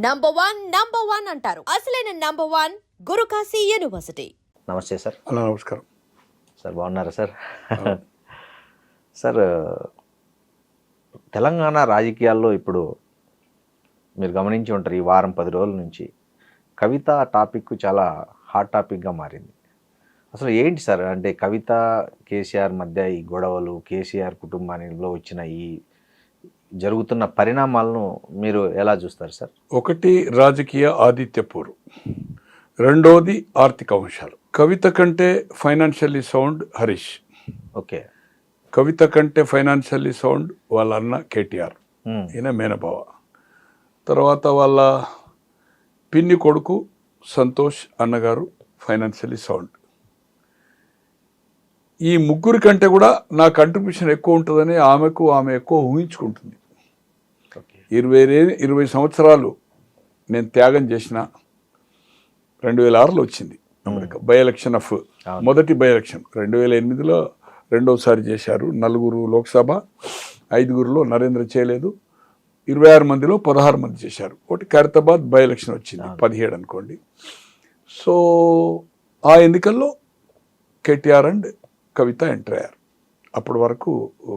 Number one అంటారు. అసలైన number one Guru Kashi university. నమస్తే సార్. హలో, నమస్కారం సార్. బాగున్నారా సార్? సార్, తెలంగాణ రాజకీయాల్లో ఇప్పుడు మీరు గమనించి ఉంటారు, ఈ వారం 10 రోజుల నుంచి కవిత టాపిక్ చాలా హాట్ టాపిక్గా మారింది. అసలు ఏంటి సార్, అంటే కవిత కేసీఆర్ మధ్య ఈ గొడవలు, కేసీఆర్ కుటుంబానిలో వచ్చిన ఈ జరుగుతున్న పరిణామాలను మీరు ఎలా చూస్తారు సార్? ఒకటి రాజకీయ ఆదిత్యపూర్, రెండోది ఆర్థిక అంశాలు. కవిత కంటే ఫైనాన్షియల్లీ సౌండ్ హరీష్. ఓకే. కవిత కంటే ఫైనాన్షియల్లీ సౌండ్ వాళ్ళ అన్న కేటీఆర్, ఈయన మేనబావ. తర్వాత వాళ్ళ పిన్ని కొడుకు సంతోష్ అన్నగారు ఫైనాన్షియల్లీ సౌండ్. ఈ ముగ్గురి కంటే కూడా నా కంట్రిబ్యూషన్ ఎక్కువ ఉంటుందని ఆమె ఎక్కువ ఊహించుకుంటుంది. 20 సంవత్సరాలు నేను త్యాగం చేసిన 2006లో వచ్చింది అమెరికా బై ఎలక్షన్ ఆఫ్ మొదటి బై ఎలక్షన్. 2008లో రెండోసారి చేశారు. 4 లోక్సభ, 5లో నరేంద్ర చేయలేదు. 26 మందిలో 16 మంది చేశారు. ఒకటి ఖైరతాబాద్ బై ఎలక్షన్ వచ్చింది 17 అనుకోండి. సో ఆ ఎన్నికల్లో కేటీఆర్ అండ్ కవిత ఎంటర్ అయ్యారు. అప్పటి వరకు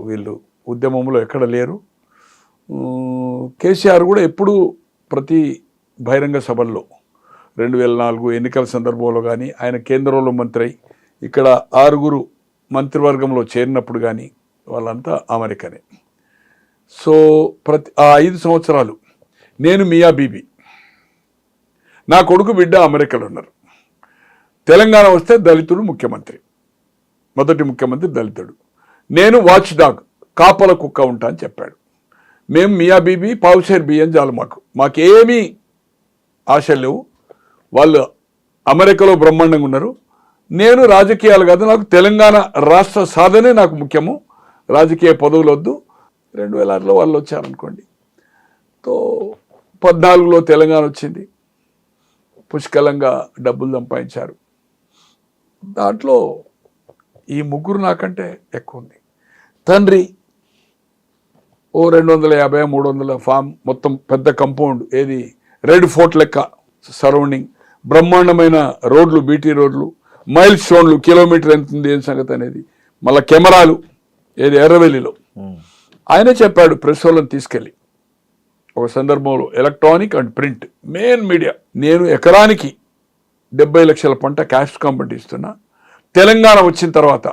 వీళ్ళు ఉద్యమంలో ఎక్కడ లేరు. కేసీఆర్ కూడా ఎప్పుడు ప్రతి బహిరంగ సభల్లో 2004 ఎన్నికల సందర్భంలో కానీ, ఆయన కేంద్రంలో మంత్రి అయి ఇక్కడ 6 మంత్రివర్గంలో చేరినప్పుడు కానీ వాళ్ళంతా అమెరికనే. సో ఆ 5 సంవత్సరాలు నేను మియా బీబీ, నా కొడుకు బిడ్డ అమెరికాలో ఉన్నారు. తెలంగాణ వస్తే దళితుడు ముఖ్యమంత్రి, మొదటి ముఖ్యమంత్రి దళితుడు. నేను వాచ్ డాగ్, కాపల కుక్క ఉంటా అని చెప్పాడు. మేము మియా బీబీ పావుషేర్ బియ్యం చాలు, మాకేమీ ఆశలు లేవు. వాళ్ళు అమెరికాలో బ్రహ్మాండంగా ఉన్నారు. నేను రాజకీయాలు కాదు, నాకు తెలంగాణ రాష్ట్ర సాధనే నాకు ముఖ్యము, రాజకీయ పదవులు వద్దు. 2006లో వాళ్ళు వచ్చారనుకోండి. తో 14లో తెలంగాణ వచ్చింది, పుష్కలంగా డబ్బులు సంపాదించారు. దాంట్లో ఈ ముగ్గురు నాకంటే ఎక్కువ ఉంది. తండ్రి 250 300 ఫామ్, మొత్తం పెద్ద కంపౌండ్, ఏది రెడ్ ఫోర్ట్ లెక్క సరౌండింగ్, బ్రహ్మాండమైన రోడ్లు, బీటీ రోడ్లు, మైల్ స్టోన్లు, కిలోమీటర్ ఎంత ఉంది ఏం సంగతి అనేది, మళ్ళీ కెమెరాలు, ఏది ఎర్రవెల్లిలో. ఆయనే చెప్పాడు ప్రెస్ వాళ్ళని తీసుకెళ్ళి ఒక సందర్భంలో, electronic and print main media, నేను ఎకరానికి 70 లక్షల పంట క్యాష్ కాంపౌండ్ ఇస్తున్నా. తెలంగాణ వచ్చిన తర్వాత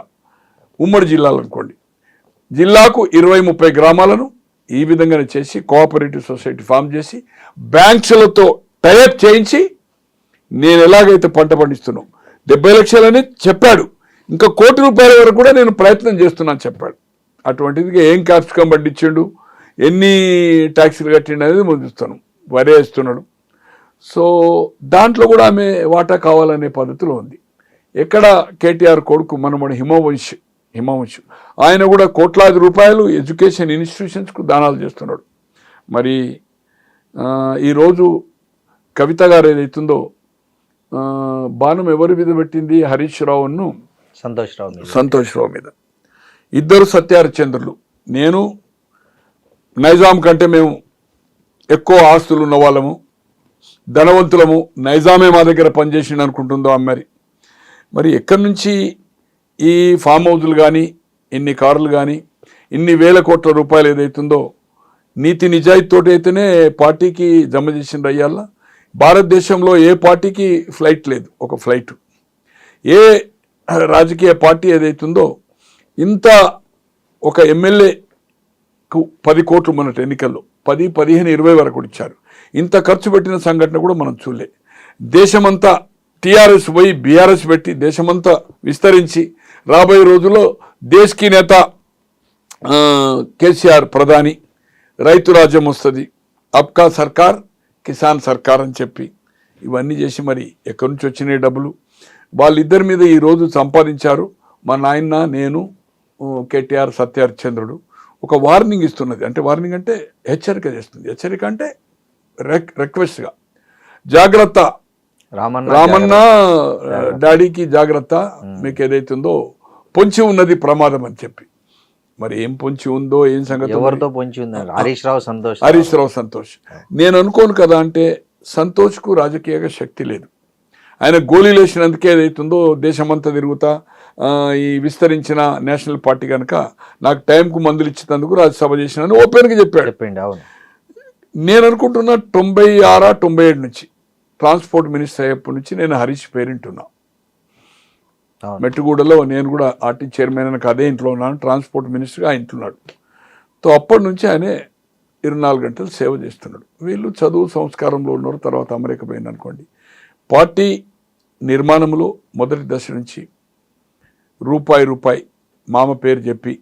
ఉమ్మడి జిల్లాలు అనుకోండి, జిల్లాకు 20-30 గ్రామాలను ఈ విధంగానే చేసి కోఆపరేటివ్ సొసైటీ ఫామ్ చేసి బ్యాంక్స్లతో టైఅప్ చేయించి నేను ఎలాగైతే పంట పండిస్తున్నాను 70 లక్షలని చెప్పాడు. ఇంకా ₹1 కోటి వరకు కూడా నేను ప్రయత్నం చేస్తున్నాను చెప్పాడు. అటువంటిది ఏం క్యాప్సికం పండించిండు, ఎన్ని ట్యాక్సీలు కట్టిండు అనేది ముందుస్తాను, వరి వేస్తున్నాడు. సో దాంట్లో కూడా ఆమె వాటా కావాలనే పద్ధతిలో ఉంది. ఎక్కడ కేటీఆర్ కొడుకు మనమడు హిమవంశ్, ఆయన కూడా కోట్లాది రూపాయలు ఎడ్యుకేషన్ ఇన్స్టిట్యూషన్స్కు దానాలు చేస్తున్నాడు. మరి ఈరోజు కవిత గారు ఏదైతుందో బాణం ఎవరి మీద పెట్టింది, హరీష్ రావును సంతోష్ రావు మీద. ఇద్దరు సత్యహరిశ్చంద్రులు. నేను నైజాం కంటే మేము ఎక్కువ ఆస్తులు ఉన్న వాళ్ళము, ధనవంతులము, నైజామే మా దగ్గర పనిచేసిండు అనుకుంటుందో అమ్మారి. మరి ఎక్కడి నుంచి ఈ ఫామ్ హౌజులు కానీ, ఇన్ని కార్లు కానీ, ఇన్ని వేల కోట్ల రూపాయలు ఏదైతుందో నీతి నిజాయితీతోటి అయితేనే పార్టీకి జమ చేసిండ్రు. అయ్యాల భారతదేశంలో ఏ పార్టీకి ఫ్లైట్ లేదు, ఒక ఫ్లైట్. ఏ రాజకీయ పార్టీ ఏదైతుందో ఇంత ఒక ఎమ్మెల్యేకు 10 కోట్లు మొన్నటి ఎన్నికల్లో 10, 15, 20 వరకు ఇచ్చారు. ఇంత ఖర్చు పెట్టిన సంఘటన కూడా మనం చూడలే. దేశమంతా టీఆర్ఎస్ పోయి బీఆర్ఎస్ పెట్టి దేశమంతా విస్తరించి రాబోయే రోజుల్లో దేశ్కి నేత కేసీఆర్ ప్రధాని, రైతు రాజ్యం వస్తుంది, అబ్కా సర్కార్ కిసాన్ సర్కార్ అని చెప్పి ఇవన్నీ చేసి మరి ఎక్కడి నుంచి వచ్చినాయి డబ్బులు వాళ్ళిద్దరి మీద ఈరోజు సంపాదించారు. మా నాయన, నేను, కేటీఆర్, సత్యహరిశ్చంద్రుడు ఒక వార్నింగ్ ఇస్తున్నది. అంటే వార్నింగ్ అంటే హెచ్చరిక చేస్తుంది. హెచ్చరిక అంటే రిక్వెస్ట్గా, జాగ్రత్త రామన్న డాడీకి జాగ్రత్త, మీకు ఏదైతుందో పొంచి ఉన్నది ప్రమాదం అని చెప్పి. మరి ఏం పొంచి ఉందో ఏం సంగతి ఎవరితో పొంచి ఉందండి? హరీష్ రావు, సంతోష్ హరీష్ రావు, సంతోష్. నేను అనుకోను కదా అంటే సంతోష్కు రాజకీయంగా శక్తి లేదు. ఆయన గోళీలు వేసినందుకే ఏదైతుందో దేశమంతా తిరుగుతా ఈ విస్తరించిన నేషనల్ పార్టీ కనుక నాకు టైంకు మందులు ఇచ్చినందుకు రాజ్యసభ చేసినాను ఓపెన్గా చెప్పాడు. చెప్పిండి. అవును. నేను అనుకుంటున్నా 96, 97 నుంచి ట్రాన్స్పోర్ట్ మినిస్టర్ అయ్యేప్పటి నుంచి నేను హరీష్ పేరింటున్నా. మెట్టుగూడలో నేను కూడా ఆర్టీ చైర్మన్ అని అదే ఇంట్లో ఉన్నాను, ట్రాన్స్పోర్ట్ మినిస్టర్గా ఆయన ఇంటున్నాడు. తో అప్పటి నుంచి ఆయనే 24 గంటలు సేవ చేస్తున్నాడు. వీళ్ళు చదువు సంస్కారంలో ఉన్నారు. తర్వాత అమెరికా పోయింది అనుకోండి. పార్టీ నిర్మాణంలో మొదటి దశ నుంచి రూపాయి మామ పేరు చెప్పి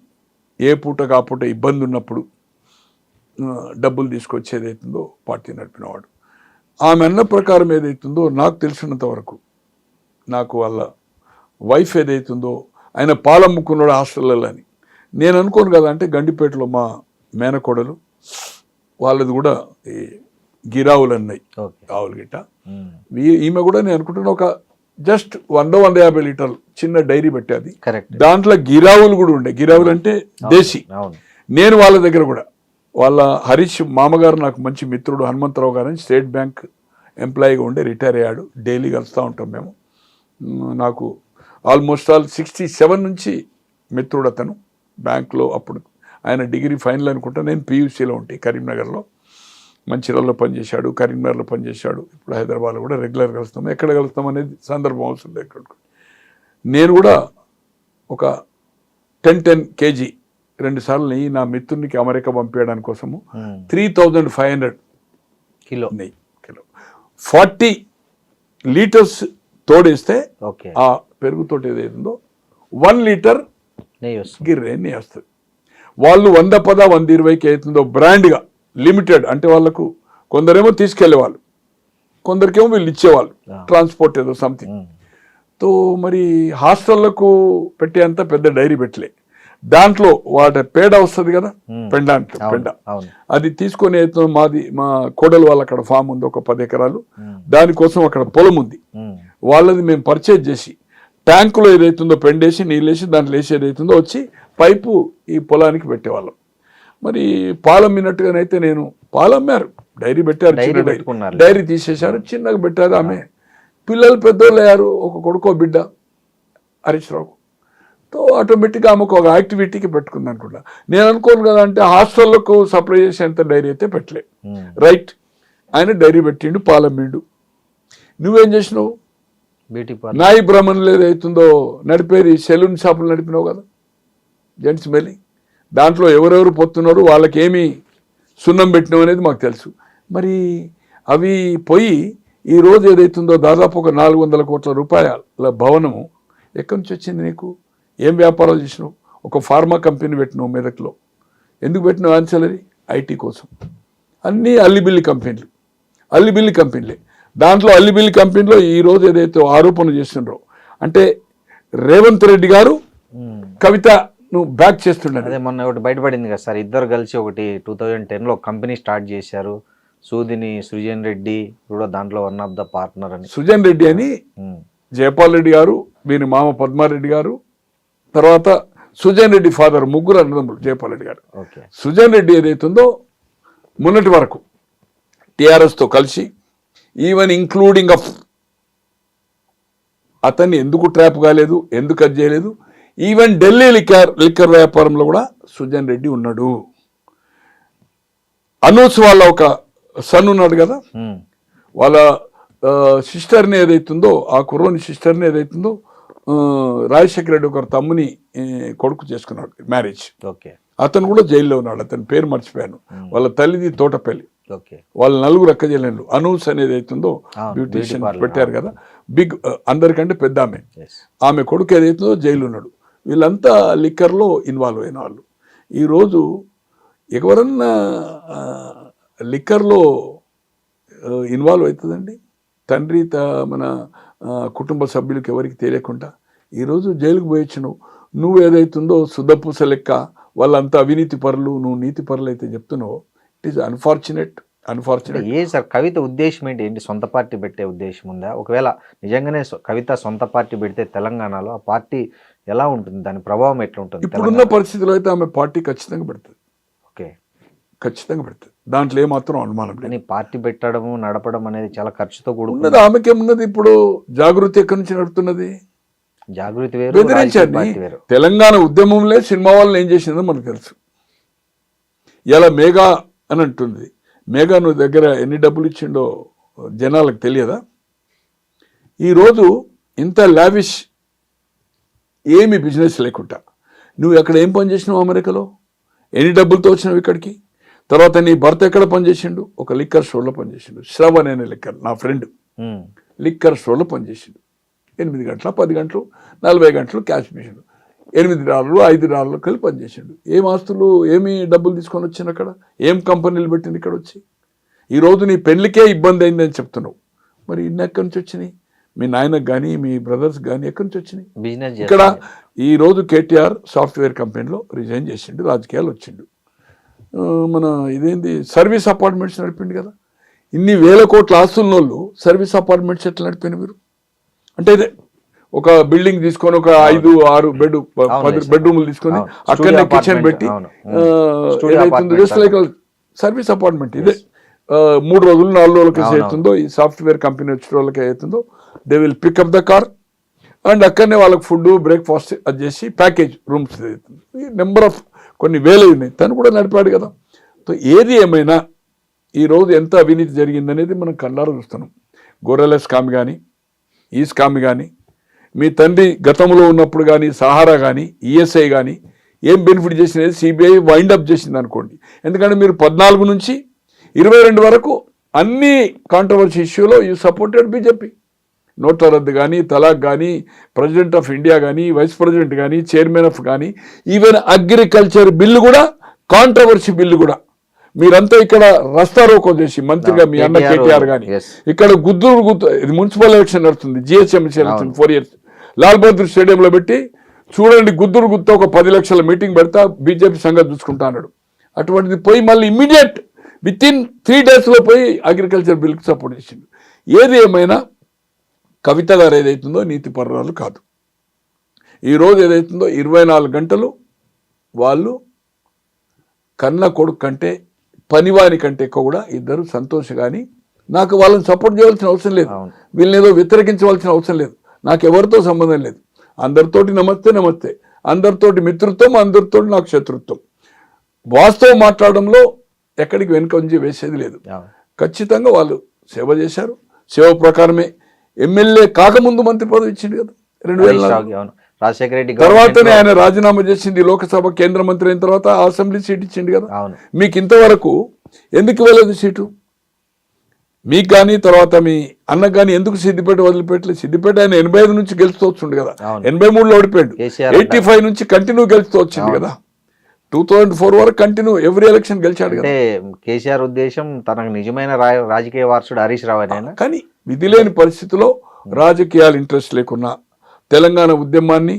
ఏ పూట కాపూట ఇబ్బంది ఉన్నప్పుడు డబ్బులు తీసుకొచ్చి ఏదైతుందో పార్టీ నడిపినవాడు. ఆమె అన్న ప్రకారం ఏదైతుందో నాకు తెలిసినంత వరకు నాకు వాళ్ళ వైఫ్ ఏదైతుందో ఆయన పాలమ్ముకున్నాడు హాస్టల్లో అని నేను అనుకోను కదా. అంటే గండిపేటలో మా మేనకోడలు వాళ్ళది కూడా ఈ గిరావులు అన్నాయి, ఆవులు గిట్ట. ఈమె కూడా నేను అనుకుంటున్నా ఒక జస్ట్ 100-150 లీటర్లు చిన్న డైరీ పెట్టేది. దాంట్లో గిరావులు కూడా ఉండే. గిరావులు అంటే దేశీ. నేను వాళ్ళ దగ్గర కూడా వాళ్ళ హరీష్ మామగారు నాకు మంచి మిత్రుడు హనుమంతరావు గారు అని స్టేట్ బ్యాంక్ ఎంప్లాయీగా ఉండే, రిటైర్ అయ్యాడు. డైలీ కలుస్తూ ఉంటాం మేము. నాకు ఆల్మోస్ట్ 67 నుంచి మిత్రుడు అతను. బ్యాంక్లో అప్పుడు ఆయన డిగ్రీ ఫైనల్ అనుకుంటా, నేను పీయూసీలో ఉంటాయి కరీంనగర్లో. మంచిర్యాలలో పనిచేశాడు, కరీంనగర్లో పనిచేశాడు. ఇప్పుడు హైదరాబాద్లో కూడా రెగ్యులర్ కలుస్తాము. ఎక్కడ కలుస్తాం అనేది సందర్భం అవసరం లేదు. నేను కూడా ఒక 10 kg 2 సార్లు నెయ్యి నా మిత్రునికి అమెరికా పంపించడానికి కోసము 3500 కిలో నెయ్యి 40 లీటర్స్ తోడేస్తే ఆ పెరుగుతోటి ఏదైతుందో 1 లీటర్ గిర్రే నెయ్యి వస్తుంది. వాళ్ళు 110, 120కి అవుతుందో బ్రాండ్గా లిమిటెడ్. అంటే వాళ్ళకు కొందరేమో తీసుకెళ్లేవాళ్ళు, కొందరికేమో వీళ్ళు ఇచ్చేవాళ్ళు ట్రాన్స్పోర్ట్ ఏదో సంథింగ్. తో మరి హాస్టళ్లకు పెట్టేంత పెద్ద డైరీ పెట్టలే. దాంట్లో వాటి పేడ వస్తుంది కదా, పెండ అది తీసుకొని మాది మా కోడలు వాళ్ళ అక్కడ ఫామ్ ఉంది, ఒక 10 ఎకరాలు. దానికోసం అక్కడ పొలం ఉంది. వాళ్ళది మేము పర్చేజ్ చేసి ట్యాంకులో ఏదైతుందో పెండేసి నీళ్ళేసి దాంట్లో వేసి ఏదైతుందో వచ్చి పైపు ఈ పొలానికి పెట్టేవాళ్ళం. మరి పాలమ్మినట్టుగానైతే నేను పాలమ్మారు, డైరీ పెట్టారు, డైరీ తీసేశారు, చిన్నగా పెట్టారు. ఆమె పిల్లలు పెద్దోళ్ళు అయ్యారు, ఒక కొడుకో బిడ్డ హరీష్ రావు. తో ఆటోమేటిక్గా ఆమెకు ఒక యాక్టివిటీకి పెట్టుకుంది అనుకుంటా. నేను అనుకోను కదా అంటే హాస్టళ్లకు సప్లై చేసేంత డైరీ అయితే పెట్టలే. రైట్, ఆయన డైరీ పెట్టిండు, పాలమ్మిండు. నువ్వేం చేసినావు? నాయి బ్రహ్మణులు ఏదైతుందో నడిపేది సెలూన్ షాపులు నడిపినావు కదా, జెంట్స్ మెల్లి. దాంట్లో ఎవరెవరు పొత్తున్నారు, వాళ్ళకి ఏమి సున్నం పెట్టినావు అనేది మాకు తెలుసు. మరి అవి పోయి ఈరోజు ఏదైతుందో దాదాపు ఒక 400 కోట్ల రూపాయల భవనము ఎక్కడి నుంచి వచ్చింది నీకు? ఏం వ్యాపారాలు చేసినావు? ఒక ఫార్మా కంపెనీ పెట్టినావు మెదక్లో. ఎందుకు పెట్టినావు? ఆన్సలరీ ఐటీ కోసం. అన్నీ అల్లిబిల్లి కంపెనీలే. దాంట్లో అల్లిబిల్లి కంపెనీలో ఈరోజు ఏదైతే ఆరోపణలు చేస్తున్నారో అంటే రేవంత్ రెడ్డి గారు కవితను బ్యాక్ చేస్తుండే. అదే మొన్న ఒకటి బయటపడింది కదా సార్, ఇద్దరు కలిసి ఒకటి 2010లో కంపెనీ స్టార్ట్ చేశారు. సుజన్ రెడ్డి కూడా దాంట్లో వన్ ఆఫ్ ద పార్ట్నర్ అని. సుజన్ రెడ్డి అని జయపాల్ రెడ్డి గారు, వీరి మామ పద్మారెడ్డి గారు, తర్వాత సుజన్ రెడ్డి ఫాదర్, ముగ్గురు అన్నదమ్ములు జయపాల్ రెడ్డి గారు. సుజన్ రెడ్డి ఏదైతుందో మొన్నటి వరకు టీఆర్ఎస్తో కలిసి ఈవెన్ ఇంక్లూడింగ్ ఆఫ్ అతన్ని ఎందుకు ట్రాప్ కాలేదు, ఎందుకు అది చేయలేదు. ఈవెన్ ఢిల్లీ లిక్కర్ వ్యాపారంలో కూడా సుజన్ రెడ్డి ఉన్నాడు. అనూస్ వాళ్ళ ఒక సన్ ఉన్నాడు కదా, వాళ్ళ సిస్టర్ని ఏదైతుందో, ఆ కుర్రోని సిస్టర్ని ఏదైతుందో రాజశేఖర రెడ్డి ఒక తమ్ముని కొడుకు చేసుకున్నాడు మ్యారేజ్. అతను కూడా జైల్లో ఉన్నాడు. అతని పేరు మర్చిపోయాను. వాళ్ళ తల్లిది తోటపల్లి. వాళ్ళ 4 అక్క చెల్లెళ్ళు. అనూస్ అనేది అవుతుందో బ్యూటీషియన్ పెట్టారు కదా, బిగ్, అందరికంటే పెద్ద ఆమె కొడుకు ఏదైతుందో జైలు ఉన్నాడు. వీళ్ళంతా లిక్కర్లో ఇన్వాల్వ్ అయిన వాళ్ళు. ఈరోజు ఎవరన్నా లిక్కర్లో ఇన్వాల్వ్ అవుతుందండి? తండ్రి మన కుటుంబ సభ్యులకు ఎవరికి తెలియకుండా ఈరోజు జైలుకు పోయొచ్చు. నువ్వు ఏదైతుందో శుద్ధపూస లెక్క వాళ్ళంతా అవినీతి పరులు, నువ్వు నీతి పరులు అయితే చెప్తున్నావు. It is unfortunate. ఏ సార్ కవిత ఉద్దేశం ఏంటి? సొంత పార్టీ పెట్టే ఉద్దేశం ఉందా? ఒకవేళ నిజంగానే కవిత సొంత పార్టీ పెడితే తెలంగాణలో ఆ పార్టీ ఎలా ఉంటుంది, దాని ప్రభావం ఎట్లా ఉంటుంది? ఇప్పుడున్న పరిస్థితిలో అయితే ఆమె పార్టీ ఖచ్చితంగా పెడుతుంది, ఓకే, ఖచ్చితంగా పెడుతుంది, దాంట్లో ఏమాత్రం అనుమానం లేదు. కానీ పార్టీ పెట్టడము నడపడం అనేది చాలా ఖర్చుతో కూడుకున్నది. ఉన్నది ఆమెకేమున్నది? ఇప్పుడు జాగృతి ఎక్కడి నుంచి నడుపుతున్నది? జాగృతి వేరు, బెదిరించారు. పార్టీ వేరు. తెలంగాణ ఉద్యమంలో సినిమా వాళ్ళని ఏం చేసిందో మనకు తెలుసు. ఇలా మేఘా అని అంటుంది. మేఘా నువ్వు దగ్గర ఎన్ని డబ్బులు ఇచ్చిండో జనాలకు తెలియదా? ఈరోజు ఇంత లావిష్ ఏమి బిజినెస్ లేకుండా నువ్వు ఎక్కడ ఏం పని చేసినావు? అమెరికాలో ఎన్ని డబ్బులతో వచ్చినావు ఇక్కడికి? తర్వాత నీ భర్త ఎక్కడ పనిచేసిండు? ఒక లిక్కర్ స్టోర్లో పనిచేసిండు. శ్రవణ్ అనే లిక్కర్, నా ఫ్రెండ్, లిక్కర్ స్టోర్లో పనిచేసిండు. 8 గంటల 10 గంటలు 40 గంటలు క్యాష్ మిషన్, $8 $5 కలిపి పనిచేసిండు. ఏం ఆస్తులు ఏమి డబ్బులు తీసుకొని వచ్చింది అక్కడ? ఏం కంపెనీలు పెట్టింది ఇక్కడ వచ్చి? ఈరోజు నీ పెళ్లికే ఇబ్బంది అయింది అని చెప్తున్నావు. మరి ఇన్ని ఎక్కడి నుంచి వచ్చినాయి? మీ నాయనకు కానీ మీ బ్రదర్స్ కానీ ఎక్కడి నుంచి వచ్చినాయి? బిజినెస్ ఇక్కడ ఈరోజు కేటీఆర్ సాఫ్ట్వేర్ కంపెనీలో రిజైన్ చేసిండు, రాజకీయాలు వచ్చిండు. మన ఇదేంది సర్వీస్ అపార్ట్మెంట్స్ నడిపిండు కదా. ఇన్ని వేల కోట్ల ఆస్తున్న వాళ్ళు సర్వీస్ అపార్ట్మెంట్స్ ఎట్లా నడిపోయిన మీరు? అంటే ఇదే ఒక బిల్డింగ్ తీసుకొని ఒక 5-6 బెడ్రూమ్లు తీసుకొని అక్కడనే కిచెన్ పెట్టి జస్ట్ లైక్ సర్వీస్ అపార్ట్మెంట్. ఇదే 3 రోజులు 4 రోజులకి అవుతుందో ఈ సాఫ్ట్వేర్ కంపెనీ వచ్చిన వాళ్ళకి అవుతుందో they will pick up the car and అక్కడనే వాళ్ళకి ఫుడ్ బ్రేక్ఫాస్ట్ అది చేసి ప్యాకేజ్ రూమ్స్ అవుతుంది. నెంబర్ ఆఫ్ కొన్ని వేలు ఉన్నాయి. తను కూడా నడిపాడు కదా. సో ఏది ఏమైనా ఈరోజు ఎంత అవినీతి జరిగిందనేది మనం కళ్ళారా చూస్తున్నాం. గొర్రెల స్కామ్ కానీ, ఈ స్కామ్ కానీ, మీ తండ్రి గతంలో ఉన్నప్పుడు కానీ సహారా కానీ ఈఎస్ఐ కానీ ఏం బెనిఫిట్ చేసినది సిబిఐ వైండప్ చేసింది అనుకోండి. ఎందుకంటే మీరు 14 నుంచి 22 వరకు అన్ని కాంట్రవర్సీ ఇష్యూలో యూ సపోర్టెడ్ బీజేపీ. నోట్ల రద్దు కానీ, తలాక్ కానీ, ప్రెసిడెంట్ ఆఫ్ ఇండియా కానీ, వైస్ ప్రెసిడెంట్ కానీ, చైర్మన్ ఆఫ్ కానీ, ఈవెన్ అగ్రికల్చర్ బిల్లు కూడా, కాంట్రవర్సీ బిల్లు కూడా మీరంతా ఇక్కడ రస్తా రోకో చేసి మంత్రిగా మీ అన్న కేటీఆర్ కానీ ఇక్కడ గుద్దూరు ఇది మున్సిపల్ ఎలక్షన్ నడుస్తుంది, GHMC election 4 years Lal Bahadur స్టేడియంలో పెట్టి చూడండి, గుద్దూరు గుత్త ఒక 10 లక్షల మీటింగ్ పెడతా బీజేపీ సంగతి చూసుకుంటా అన్నాడు. అటువంటిది పోయి మళ్ళీ ఇమ్మీడియట్ విత్-ఇన్ 3 daysలో పోయి అగ్రికల్చర్ బిల్కి సపోర్ట్ చేసిండు. ఏది ఏమైనా కవిత గారు ఏదైతుందో నీతి పర్రాలు కాదు. ఈరోజు ఏదైతుందో 24 గంటలు వాళ్ళు కన్న కొడుకు కంటే పనివాని కంటే ఎక్కువ కూడా ఇద్దరు సంతోష్ కానీ నాకు వాళ్ళని సపోర్ట్ చేయవలసిన అవసరం లేదు, వీళ్ళని ఏదో వ్యతిరేకించవలసిన అవసరం లేదు, నాకు ఎవరితో సంబంధం లేదు. అందరితోటి నమస్తే నమస్తే, అందరితోటి మిత్రుత్వం, అందరితోటి నాకు శత్రుత్వం. వాస్తవం మాట్లాడడంలో ఎక్కడికి వెనుకంజి వేసేది లేదు. ఖచ్చితంగా వాళ్ళు సేవ చేశారు, సేవ ప్రకారమే ఎమ్మెల్యే కాకముందు మంత్రి పదవి ఇచ్చింది కదా 2004. రాజశేఖర రెడ్డి తర్వాతనే ఆయన రాజీనామా చేసింది, లోక్సభ కేంద్ర మంత్రి అయిన తర్వాత అసెంబ్లీ సీట్ ఇచ్చింది కదా. మీకు ఇంతవరకు ఎందుకు ఇవ్వలేదు సీటు? మీకు కానీ తర్వాత మీ అన్నకు కానీ ఎందుకు సిద్దిపేట వదిలిపెట్టలేదు? సిద్దిపేట ఆయన 85 నుంచి గెలుస్తూ వచ్చిండు కదా, 83లో ఓడిపోయాడు, 85 నుంచి కంటిన్యూ గెలుస్తూ వచ్చింది కదా, 2004 వరకు కంటిన్యూ ఎవ్రీ ఎలక్షన్ గెలిచాడు కదా. కేసీఆర్ ఉద్దేశం తనకు నిజమైన రాజకీయ వారసుడు హరీష్ రావు అని. కానీ విధి లేని పరిస్థితిలో రాజకీయాలు ఇంట్రెస్ట్ లేకున్నా తెలంగాణ ఉద్యమాన్ని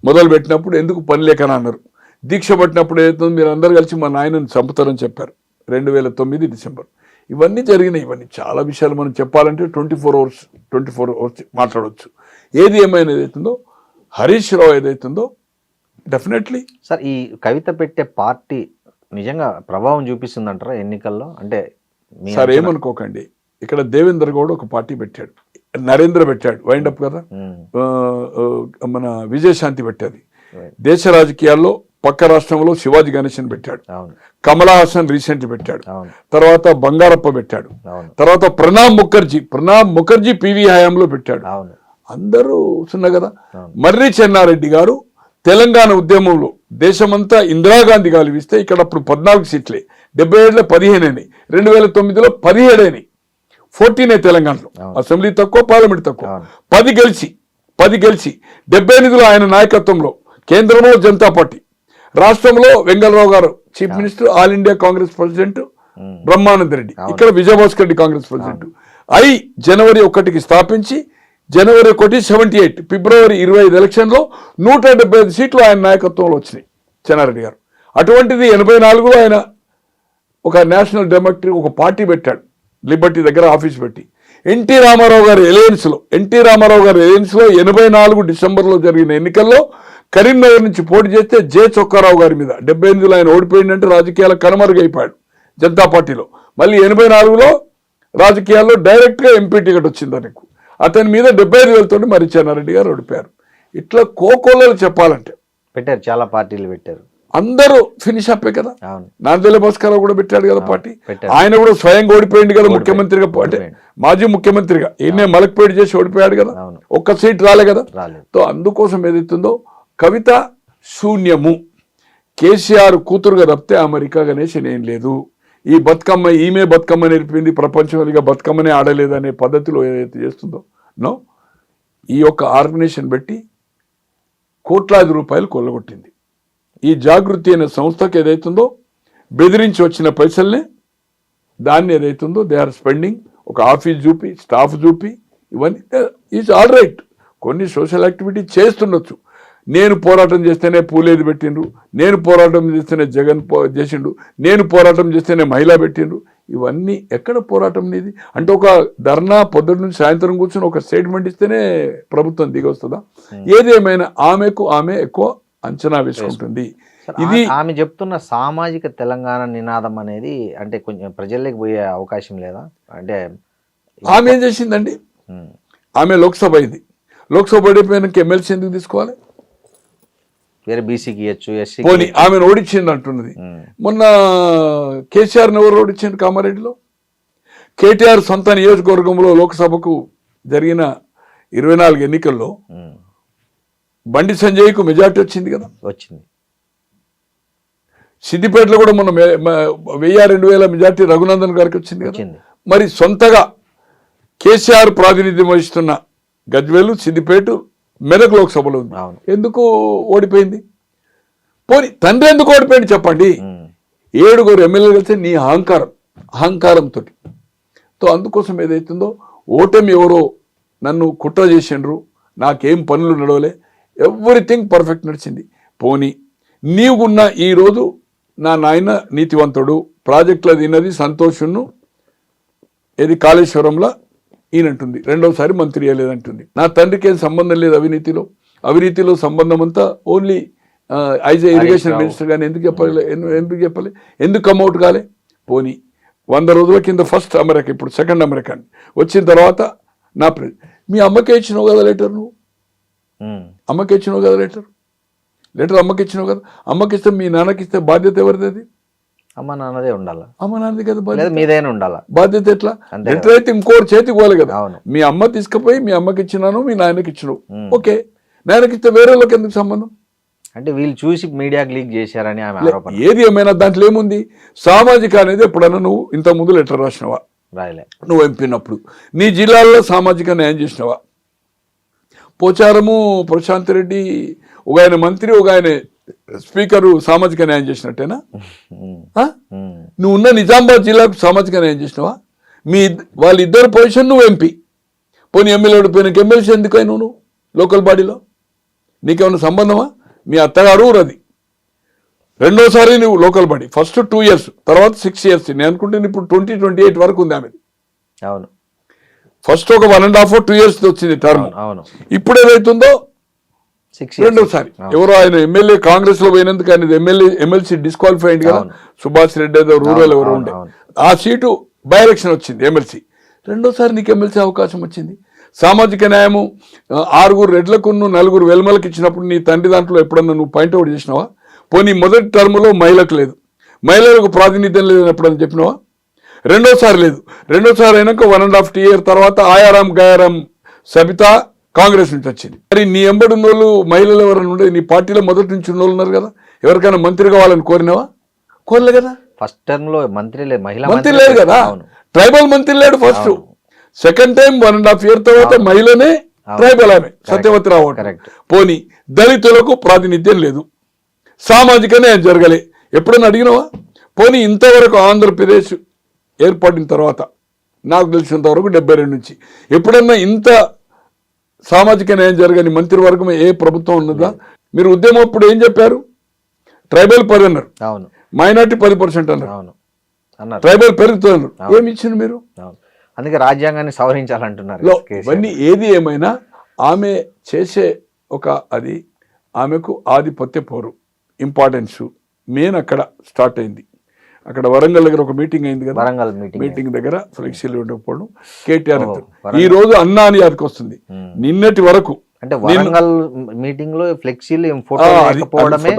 మొదలుపెట్టినప్పుడు ఎందుకు పని లేకని అన్నారు. దీక్ష పట్టినప్పుడు ఏదైతే మీరు అందరు కలిసి మా నాయనని చంపుతారని చెప్పారు 2009 డిసెంబర్. ఇవన్నీ జరిగినాయి. ఇవన్నీ చాలా విషయాలు మనం చెప్పాలంటే 24 hours మాట్లాడవచ్చు. ఏది ఏమైనా ఏదైతుందో హరీష్ రావు ఏదైతుందో డెఫినెట్లీ. సార్, ఈ కవిత పెట్టే పార్టీ నిజంగా ప్రభావం చూపిస్తుందంటారా ఎన్నికల్లో? అంటే సార్ ఏమనుకోకండి, ఇక్కడ దేవేంద్ర గౌడ్ ఒక పార్టీ పెట్టాడు, నరేంద్ర పెట్టాడు, వైండప్ కదా, మన విజయశాంతి పెట్టాది. దేశ రాజకీయాల్లో పక్క రాష్ట్రంలో శివాజీ గణేశన్ పెట్టాడు, కమలా హాసన్ రీసెంట్లీ పెట్టాడు, తర్వాత బంగారప్ప పెట్టాడు, తర్వాత ప్రణబ్ ముఖర్జీ పివి హయాంలో పెట్టాడు. అందరూ సున్నా కదా. మర్రి చెన్నారెడ్డి గారు తెలంగాణ ఉద్యమంలో దేశమంతా ఇందిరాగాంధీ గాలివిస్తే ఇక్కడ అప్పుడు 14 సీట్లే, 77లో 15 అయినాయి, 2009లో 17 అయినాయి, 14 తెలంగాణలో. అసెంబ్లీ తక్కువ, పార్లమెంట్ తక్కువ. 10 గెలిచి 78లో ఆయన నాయకత్వంలో కేంద్రంలో జనతా పార్టీ, రాష్ట్రంలో వెంగళరావు గారు chief minister, all India Congress president Brahmananda Reddy, ఇక్కడ విజయభాస్కర్ రెడ్డి కాంగ్రెస్ ప్రెసిడెంట్. జనవరి 1కి స్థాపించి జనవరి 1 78, ఫిబ్రవరి 25 ఎలక్షన్లో 175 సీట్లు ఆయన నాయకత్వంలో వచ్చినాయి చెన్నారెడ్డి గారు. అటువంటిది 84లో ఆయన ఒక నేషనల్ డెమోక్రటిక్ ఒక పార్టీ పెట్టాడు, లిబర్టీ దగ్గర ఆఫీస్ పెట్టి. ఎన్టీ రామారావు గారి ఎలయన్స్లో 84 డిసెంబర్లో జరిగిన ఎన్నికల్లో కరీంనగర్ నుంచి పోటీ చేస్తే జె చొక్కారావు గారి మీద 78లో ఆయన ఓడిపోయిందంటే రాజకీయాల కనుమరుగైపోయాడు జనతా పార్టీలో. మళ్ళీ 84లో రాజకీయాల్లో డైరెక్ట్గా ఎంపీ టికెట్ వచ్చింది ఆయనకు. అతని మీద 75,000 మరి చెన్నారెడ్డి గారు ఓడిపోయారు. ఇట్లా కోకోలలో చెప్పాలంటే పెట్టారు, చాలా పార్టీలు పెట్టారు. అందరూ ఫినిష్ అప్పే కదా. అవును, నాందేళ్ల భాస్కరరావు కూడా పెట్టాడు కదా పార్టీ. పెట్టారు. ఆయన కూడా స్వయంగా ఓడిపోయింది కదా ముఖ్యమంత్రిగా, అంటే మాజీ ముఖ్యమంత్రిగా ఈయనే మలక్పేట చేసి ఓడిపోయాడు కదా. అవును. ఒక్క సీట్ రాలే కదా. రాలేదు. తో అందుకోసం ఏదైతుందో కవిత శూన్యము, కేసీఆర్ కూతురుగా తప్పితే అమెరికా గణేష్ ఏం లేదు. ఈ బతుకమ్మ ఈమె బతుకమ్మ నేర్పింది, ప్రపంచంగా బతుకమ్మనే ఆడలేదనే పద్ధతిలో ఏదైతే చేస్తుందో నో, ఈ యొక్క ఆర్గనైజేషన్ పెట్టి కోట్లాది రూపాయలు కొల్లగొట్టింది. ఈ జాగృతి అనే సంస్థకి ఏదైతుందో బెదిరించి వచ్చిన పైసల్నే దాన్ని ఏదైతుందో దే ఆర్ స్పెండింగ్. ఒక ఆఫీస్ చూపి, స్టాఫ్ చూపి, ఇవన్నీ ఈజ్ ఆల్ రైట్. కొన్ని సోషల్ యాక్టివిటీ చేస్తుండొచ్చు. నేను పోరాటం చేస్తేనే పూలేది పెట్టిండ్రు, నేను పోరాటం చేస్తేనే జగన్ చేసిండు, నేను పోరాటం చేస్తేనే మహిళ పెట్టిండ్రు. ఇవన్నీ ఎక్కడ పోరాటం నీది అంటే ఒక ధర్నా పొద్దున్న నుంచి సాయంత్రం కూర్చొని ఒక స్టేట్మెంట్ ఇస్తేనే ప్రభుత్వం దిగి వస్తుందా? ఏదేమైనా ఆమె ఎక్కువ అంచనా వేసుకుంటుంది. ఇది ఆమె చెప్తున్న సామాజిక తెలంగాణ నినాదం అనేది అంటే కొంచెం ప్రజల్లోకి పోయే అవకాశం లేదా? అంటే ఆమె ఏం చేసిందండి, ఆమె లోక్సభ అయింది, లోక్సభ ఓడిపోయినాక ఎమ్మెల్సీ ఎందుకు తీసుకోవాలి? వేరే బీసీకి ఇవ్వచ్చు, ఎస్సీ పోనీ ఆమెను ఓడించింది అంటున్నది. మొన్న కేసీఆర్ని ఎవరు ఓడించింది కామారెడ్డిలో? కేటీఆర్ సొంత నియోజకవర్గంలో లోక్సభకు జరిగిన 24 ఎన్నికల్లో బండి సంజయ్కు మెజార్టీ వచ్చింది కదా. వచ్చింది. సిద్దిపేటలో కూడా మొన్న 1000-2000 మెజార్టీ రఘునందన్ గారికి వచ్చింది కదా. మరి సొంతగా కేసీఆర్ ప్రాతినిధ్యం వహిస్తున్న గజ్వేలు, సిద్దిపేట, మెదక్ లోక్సభలో ఉంది. ఎందుకు ఓడిపోయింది? పోనీ తండ్రి ఎందుకు ఓడిపోయింది చెప్పండి. 7 ఎమ్మెల్యేలు కలిసి నీ అహంకారంతో అందుకోసం ఏదైతుందో ఓటమి ఎవరో నన్ను కుట్ర చేసిండ్రు, నాకేం పనులు నడవలే, ఎవ్రీథింగ్ పర్ఫెక్ట్ నడిచింది. పోనీ నీవున్న ఈరోజు నా నాయన నీతివంతుడు, ప్రాజెక్టులో తిన్నది సంతోషును, ఏది కాళేశ్వరంలో ఈయనంటుంది, రెండోసారి మంత్రి అయ్యలేదంటుంది. నా తండ్రికి ఏం సంబంధం లేదు అవినీతిలో సంబంధం అంతా only as a irrigation minister గానీ ఎందుకు చెప్పాలి, ఎందుకు కమ్అవుట్ కాలే? పోనీ 100 రోజుల కింద ఫస్ట్ అమెరికా, ఇప్పుడు సెకండ్ అమెరికా వచ్చిన తర్వాత మీ అమ్మకే ఇచ్చినావు కదా లెటర్, నువ్వు అమ్మకి ఇచ్చినావు కదా లెటర్ అమ్మకి ఇచ్చినావు కదా. అమ్మకి ఇస్తే మీ నాన్నకి ఇస్తే బాధ్యత ఎవరిది? అది అమ్మ నాన్నదే ఉండాలా? అమ్మ నాన్నది కదా బాధ్యత, మీదైనా ఉండాలా బాధ్యత. ఎట్లా లెటర్ అయితే ఇంకోటి చేతికి పోవాలి కదా. మీ అమ్మ తీసుకుపోయి మీ అమ్మకి ఇచ్చినాను, మీ నాయనకి ఇచ్చినావు, ఓకే. నాయనకి ఇస్తే వేరే వాళ్ళకి ఎందుకు సంబంధం? అంటే వీళ్ళు చూసి మీడియాకి లీక్ చేశారని ఆమె ఆరోపణ. ఏది ఏమైనా దాంట్లో ఏముంది? సామాజిక అనేది ఎప్పుడన్నా నువ్వు ఇంత ముందు లెటర్ రాసినవా? రాయలే. నువ్వు ఎంపినప్పుడు నీ జిల్లాల్లో సామాజిక న్యాయం చేసినవా? పోచారము ప్రశాంత్ రెడ్డి ఒక ఆయన మంత్రి, ఒక ఆయన స్పీకరు సామాజిక న్యాయం చేసినట్టేనా? నువ్వు ఉన్న నిజామాబాద్ జిల్లాకు సామాజిక న్యాయం చేసినవా? వాళ్ళిద్దరు పొజిషన్ నువ్వు ఎంపీ, పోనీ ఎమ్మెల్యే ఓడిపోయినాక ఎమ్మెల్సీ ఎందుకైనా నువ్వు లోకల్ బాడీలో? నీకేమైనా సంబంధమా? మీ అత్తగారు ఊరది, రెండోసారి నువ్వు లోకల్ బాడీ, ఫస్ట్ 2 years, తర్వాత 6 years. నేను అనుకుంటే ఇప్పుడు 2028 వరకు ఉంది ఆమెది. అవును, ఫస్ట్ ఒక 1.5 or 2 years వచ్చింది టర్మ్. అవును, ఇప్పుడు ఏదైతుందో 6 years. రెండోసారి ఎవరో ఆయన ఎమ్మెల్యే కాంగ్రెస్ లో పోయినందుకు ఆయన ఎమ్మెల్సీ డిస్క్వాలిఫై అయింది కదా. సుభాష్ రెడ్డి ఏదో రూరల్ ఎవరో ఉండే, ఆ సీటు బై ఎలక్షన్ వచ్చింది ఎమ్మెల్సీ. రెండోసారి నీకు ఎమ్మెల్సీ అవకాశం వచ్చింది. సామాజిక న్యాయము 6 రెడ్లకు 4 వెల్మలకు ఇచ్చినప్పుడు నీ తండ్రి దాంట్లో ఎప్పుడన్నా నువ్వు పాయింట్అవుట్ చేసినావా? పోనీ మొదటి టర్మ్లో మహిళకు లేదు, మహిళలకు ప్రాతినిధ్యం లేదని ఎప్పుడన్నా చెప్పినావా? రెండోసారి లేదు. రెండోసారి అయినాక 1.5 year తర్వాత ఆయారాం గయారాం సబితా కాంగ్రెస్ నుంచి వచ్చింది. మరి నీ ఎంబడి ఉన్న వాళ్ళు మహిళలు ఎవరైనా ఉండే? నీ పార్టీలో మొదటి నుంచి ఉన్న వాళ్ళు ఉన్నారు కదా. ఎవరికైనా మంత్రి కావాలని కోరినావా? కోరలే కదా. ఫస్ట్ టర్మ్ లో మంత్రి లేదు కదా. ట్రైబల్ మంత్రి లేడు ఫస్ట్. సెకండ్ టైం 1.5 year తర్వాత మహిళనే ట్రైబల్ ఆమె సత్యవతి రావు. పోనీ దళితులకు ప్రాతినిధ్యం లేదు, సామాజిక న్యాయం జరగలే, ఎప్పుడైనా అడిగినావా? పోనీ ఇంతవరకు ఆంధ్రప్రదేశ్ ఏర్పడిన తర్వాత నాకు తెలిసినంత వరకు 72 నుంచి ఎప్పుడన్నా ఇంత సామాజిక న్యాయం జరగని మంత్రివర్గం ఏ ప్రభుత్వం ఉన్నదా? మీరు ఉద్యమం అప్పుడు ఏం చెప్పారు? ట్రైబల్ 10 అన్నారు, మైనార్టీ 10% అన్నారు, ట్రైబల్ పెరుగుతుంది అన్నారు. ఏమి ఇచ్చింది మీరు? అందుకే రాజ్యాంగాన్ని సవరించాలంటున్నారు కేసీఆర్. ఇవన్నీ ఏది ఏమైనా ఆమె చేసే ఒక అది ఆమెకు ఆధిపత్య పోరు ఇంపార్టెన్స్ మెయిన్ అక్కడ స్టార్ట్ అయింది. అక్కడ వరంగల్ దగ్గర ఒక మీటింగ్ అయింది కదా, వరంగల్ మీటింగ్ దగ్గర ఫ్లెక్సీలు ఉండకపోవడం కేటీఆర్ ఈ రోజు అన్నా అని యాదకి వస్తుంది. నిన్నటి వరకు అంటే వరంగల్ మీటింగ్ లో ఫ్లెక్సీలు ఫోటో లేకపోవడమే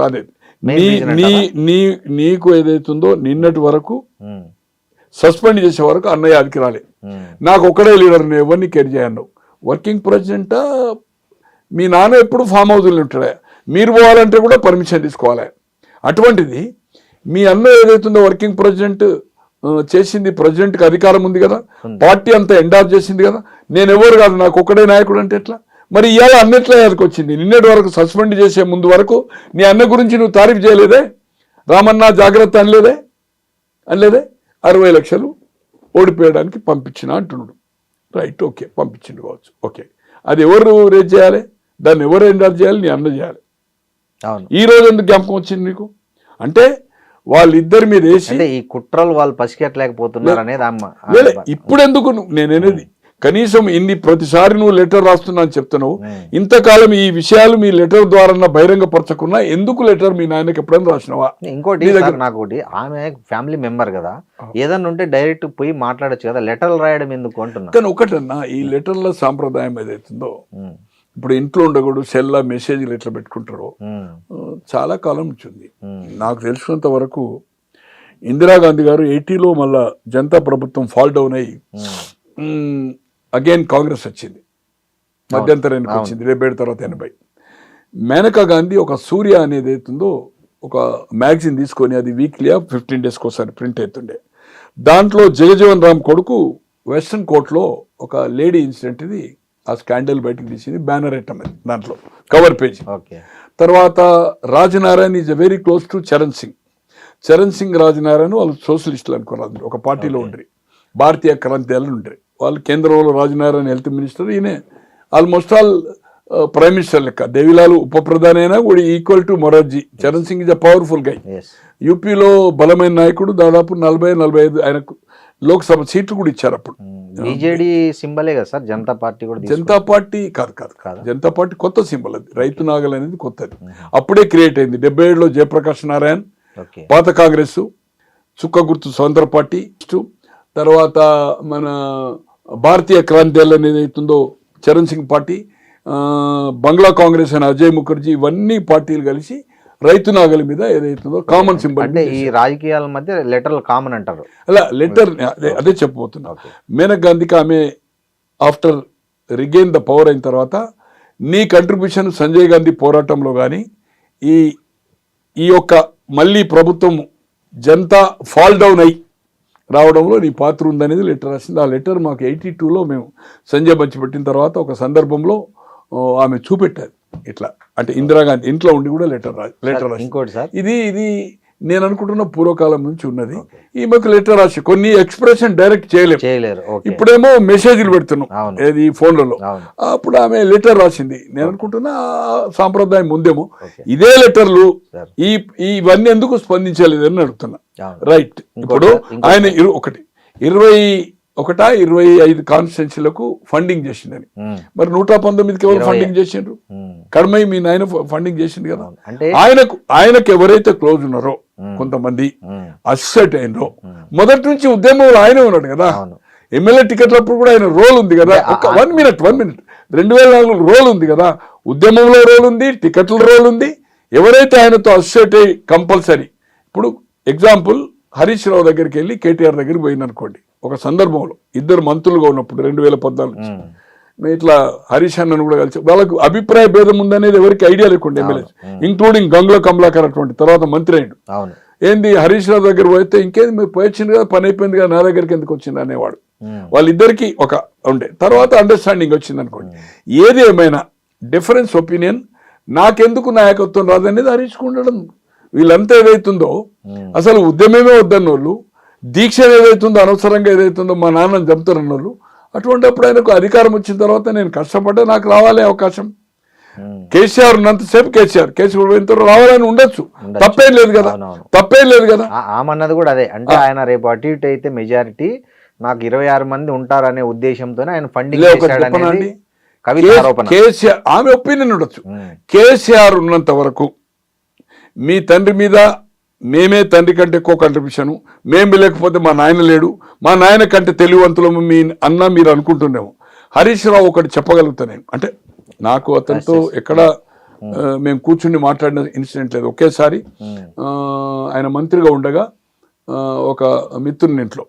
నీకు ఏదైతుందో నిన్నటి వరకు సస్పెండ్ చేసే వరకు అన్నయ్య యాదకి రాలే. నాకు ఒక్కడే లీడర్, నేను ఎవరిని కేర్ చేయను. వర్కింగ్ ప్రెసిడెంటా మీ నాన్న ఎప్పుడు ఫామ్ హౌస్లో ఉంటాడా, మీరు పోవాలంటే కూడా పర్మిషన్ తీసుకోవాలి. అటువంటిది మీ అన్న ఏదైతుందో వర్కింగ్ ప్రెసిడెంట్ చేసింది, ప్రెసిడెంట్కి అధికారం ఉంది కదా, పార్టీ అంతా ఎండార్ చేసింది కదా, నేను ఎవరు కాదు నాకు ఒక్కడే నాయకుడు అంటే ఎట్లా? మరి ఇవాళ అన్నట్లా యాదకి వచ్చింది. నిన్నటి వరకు సస్పెండ్ చేసే ముందు వరకు నీ అన్న గురించి నువ్వు తారీఫ్ చేయలేదే, రామన్న జాగ్రత్త అనలేదే 60 లక్షలు ఓడిపోయడానికి పంపించిన అంటున్నాడు. రైట్, ఓకే, పంపించిండు కావచ్చు, ఓకే. అది ఎవరు రేజ్ చేయాలి, దాన్ని ఎవరు ఎండార్ చేయాలి, నీ అన్న చేయాలి. ఈ రోజు ఎందుకు జ్ఞాపకం వచ్చింది నీకు అంటే వాళ్ళిద్దరి మీద వేసి ఈ కుట్రలు వాళ్ళు పసిగట్టలేకపోతున్నారు అనేది అమ్మ. ఇప్పుడు ఎందుకు నేనేది కనీసం ఇన్ని ప్రతిసారి నువ్వు లెటర్ రాస్తున్నా అని చెప్తున్నావు, ఇంతకాలం ఈ విషయాలు మీ లెటర్ ద్వారా బహిరంగపరచకున్నా ఎందుకు లెటర్ మీ నాయనకి ఎప్పుడైనా రాసినవా? ఇంకోటి నాకోటి, ఆమె ఫ్యామిలీ మెంబర్ కదా, ఏదన్నా ఉంటే డైరెక్ట్ పోయి మాట్లాడచ్చు కదా, లెటర్లు రాయడం ఎందుకు అంటున్నా. కానీ ఒకటన్నా ఈ లెటర్ల సాంప్రదాయం ఏదైతుందో ఇప్పుడు ఇంట్లో ఉండకూడదు, సెల్లా మెసేజ్లు ఎట్లా పెట్టుకుంటారో చాలా కాలం నుంచి ఉంది. నాకు తెలిసినంత వరకు ఇందిరాగాంధీ గారు 80లో మళ్ళా జనతా ప్రభుత్వం ఫాల్ డౌన్ అయ్యి అగైన్ కాంగ్రెస్ వచ్చింది, మధ్యంతరానికి వచ్చింది 70 తర్వాత 80. మేనకా గాంధీ ఒక సూర్య అనేది అవుతుందో ఒక మ్యాగజైన్ తీసుకొని అది వీక్లీ 15 డేస్కి ఒకసారి ప్రింట్ అవుతుండే. దాంట్లో జగజీవన్ రామ్ కొడుకు వెస్ట్రన్ కోర్ట్లో ఒక లేడీ ఇన్సిడెంట్ ఇది ఆ స్కాండల్ బయటకు తీసింది, బ్యానర్ ఐటమ్ అది దాంట్లో కవర్ పేజ్. తర్వాత Rajanarayana is very close to Charan Singh Rajanarayana వాళ్ళు సోషలిస్టులు అనుకున్నారు, ఒక పార్టీలో ఉండ్రి, భారతీయ క్రాంతిలు ఉండ్రి. వాళ్ళు కేంద్రంలో రాజనారాయణ హెల్త్ మినిస్టర్, ఈయన ఆల్మోస్ట్ ఆల్ ప్రైమ్ మినిస్టర్ లెక్క. దేవిలాల్ ఉప ప్రధాని అయినా కూడా equal to Morarji. Charan Singh is a powerful guy. యూపీలో బలమైన నాయకుడు, దాదాపు 40-45 ఆయనకు లోక్సభ సీట్లు కూడా ఇచ్చారు అప్పుడు. బీజేడీ సింబలే కదా సార్, జనతా పార్టీ కూడా. జనతా పార్టీ కాదు, జనతా పార్టీ కొత్త సింబల్ అది, రైతు నాగల్ అనేది కొత్తది, అప్పుడే క్రియేట్ అయింది. 77లో జయప్రకాష్ నారాయణ్, పాత కాంగ్రెస్, చుక్క గుర్తు స్వతంత్ర పార్టీ, తర్వాత మన భారతీయ క్రాంతి అనేది అవుతుందో చరణ్ సింగ్ పార్టీ, బంగ్లా కాంగ్రెస్ అని అజయ్ ముఖర్జీ, ఇవన్నీ పార్టీలు కలిసి రైతు నాగలి మీద ఏదైతుందో కామన్ సింబల్. అంటే ఈ రాజకీయాల మధ్య లెటర్లు కామన్ అంటారు. అలా లెటర్ అదే చెప్పబోతున్నా. మేనకా గాంధీకి ఆమె ఆఫ్టర్ రిగైన్ ద పవర్ అయిన తర్వాత నీ కంట్రిబ్యూషన్ సంజయ్ గాంధీ పోరాటంలో కానీ ఈ యొక్క మళ్ళీ ప్రభుత్వం జనతా ఫాల్ డౌన్ అయి రావడంలో నీ పాత్ర ఉందనేది లెటర్ రాసింది. ఆ లెటర్ మాకు 82లో మేము సంజయ్ పంచిపెట్టిన తర్వాత ఒక సందర్భంలో ఆమె చూపెట్టారు ఇట్లా. అంటే ఇందిరాగాంధీ ఇంట్లో ఉండి కూడా లెటర్ రాసి. ఇంకోటి సార్, ఇది నేను అనుకుంటున్న పూర్వకాలం నుంచి ఉన్నది. ఈమెకు లెటర్ రాసి కొన్ని ఎక్స్ప్రెషన్ డైరెక్ట్ చేయలేరు. ఇప్పుడేమో మెసేజ్లు పెడుతున్నాం ఏది ఫోన్లలో. అప్పుడు ఆమె లెటర్ రాసింది. నేను అనుకుంటున్నా సాంప్రదాయం ఉందేమో. ఇదే లెటర్లు ఇవన్నీ ఎందుకు స్పందించలేదని అడుగుతున్నా. రైట్, ఇప్పుడు ఆయన 25 కాన్స్టిట్యున్సీలకు ఫండింగ్ చేసిందని, మరి 119కి ఎవరు ఫండింగ్ చేసిండ్రు? కడమై మీ నాయన ఫండింగ్ చేసింది కదా. ఆయనకు ఎవరైతే క్లోజ్ ఉన్నారో కొంతమంది అసెట్ అయినరో, మొదటి నుంచి ఉద్యమంలో ఆయనే ఉన్నాడు కదా. ఎమ్మెల్యే టికెట్లప్పుడు కూడా ఆయన రోల్ ఉంది కదా. ఒక 1 మినిట్ 2004 రోల్ ఉంది కదా. ఉద్యమంలో రోల్ ఉంది, టికెట్ల రోల్ ఉంది. ఎవరైతే ఆయనతో అసెట్ అయ్యి కంపల్సరీ. ఇప్పుడు ఎగ్జాంపుల్ హరీష్ రావు దగ్గరికి వెళ్ళి కేటీఆర్ దగ్గరికి పోయింది అనుకోండి. ఒక సందర్భంలో ఇద్దరు మంత్రులుగా ఉన్నప్పుడు 2014 ఇట్లా హరీష్ అన్నను కూడా కలిసి వాళ్ళకు అభిప్రాయ భేదం ఉందనేది ఎవరికి ఐడియా లేకుండా ఎమ్మెల్యే, ఇంక్లూడింగ్ గంగుల కమలాకర్ అటువంటి తర్వాత మంత్రి అయ్యాడు. ఏంది హరీష్ రావు దగ్గర పోతే ఇంకేది మీరు పోయింది కదా, పని అయిపోయింది కదా, నా దగ్గరికి ఎందుకు వచ్చింది అనేవాడు. వాళ్ళిద్దరికి ఒక ఉండే తర్వాత అండర్స్టాండింగ్ వచ్చింది అనుకోండి. ఏది ఏమైనా డిఫరెన్స్ ఒపీనియన్ నాకెందుకు నాయకత్వం రాదనేది హరీష్కు ఉండడం. వీళ్ళంతా ఏదైతుందో అసలు ఉద్యమమే వద్దన్న వాళ్ళు, దీక్ష ఏదైతుందో అనవసరంగా ఏదైతుందో మా నాన్నని చంపుతారన్న వాళ్ళు, అటువంటిప్పుడు ఆయనకు అధికారం వచ్చిన తర్వాత నేను కష్టపడ్డా నాకు రావాలి అవకాశం. కేసీఆర్ ఉన్నంతసేపు కేసీఆర్ పోయిన తర్వాత రావాలని ఉండొచ్చు, తప్పేం లేదు కదా. ఆమన్నది కూడా అదే. అంటే ఆయన రేపు అటు ఇటు అయితే మెజారిటీ నాకు 26 మంది ఉంటారనే ఉద్దేశంతోనే ఆయన ఫండింగ్ ఒకటి చేశాడు చెప్పనా అనేది అండి? కవిత ఆరోపణ. కేసీఆర్ ఆమె ఒపీనియన్ ఉండొచ్చు. కేసీఆర్ ఉన్నంత వరకు మీ తండ్రి మీద మేమే తండ్రి కంటే ఎక్కువ కంట్రిబ్యూషన్, మేము లేకపోతే మా నాయన లేడు, మా నాయన కంటే తెలివివంతులము మీ అన్న మీరు అనుకుంటున్నాము. హరీష్ రావు ఒకటి చెప్పగలుగుతాను నేను, అంటే నాకు అతనితో ఎక్కడ మేము కూర్చుని మాట్లాడిన ఇన్సిడెంట్ లేదు. ఒకేసారి ఆయన మంత్రిగా ఉండగా ఒక మిత్రుని ఇంట్లో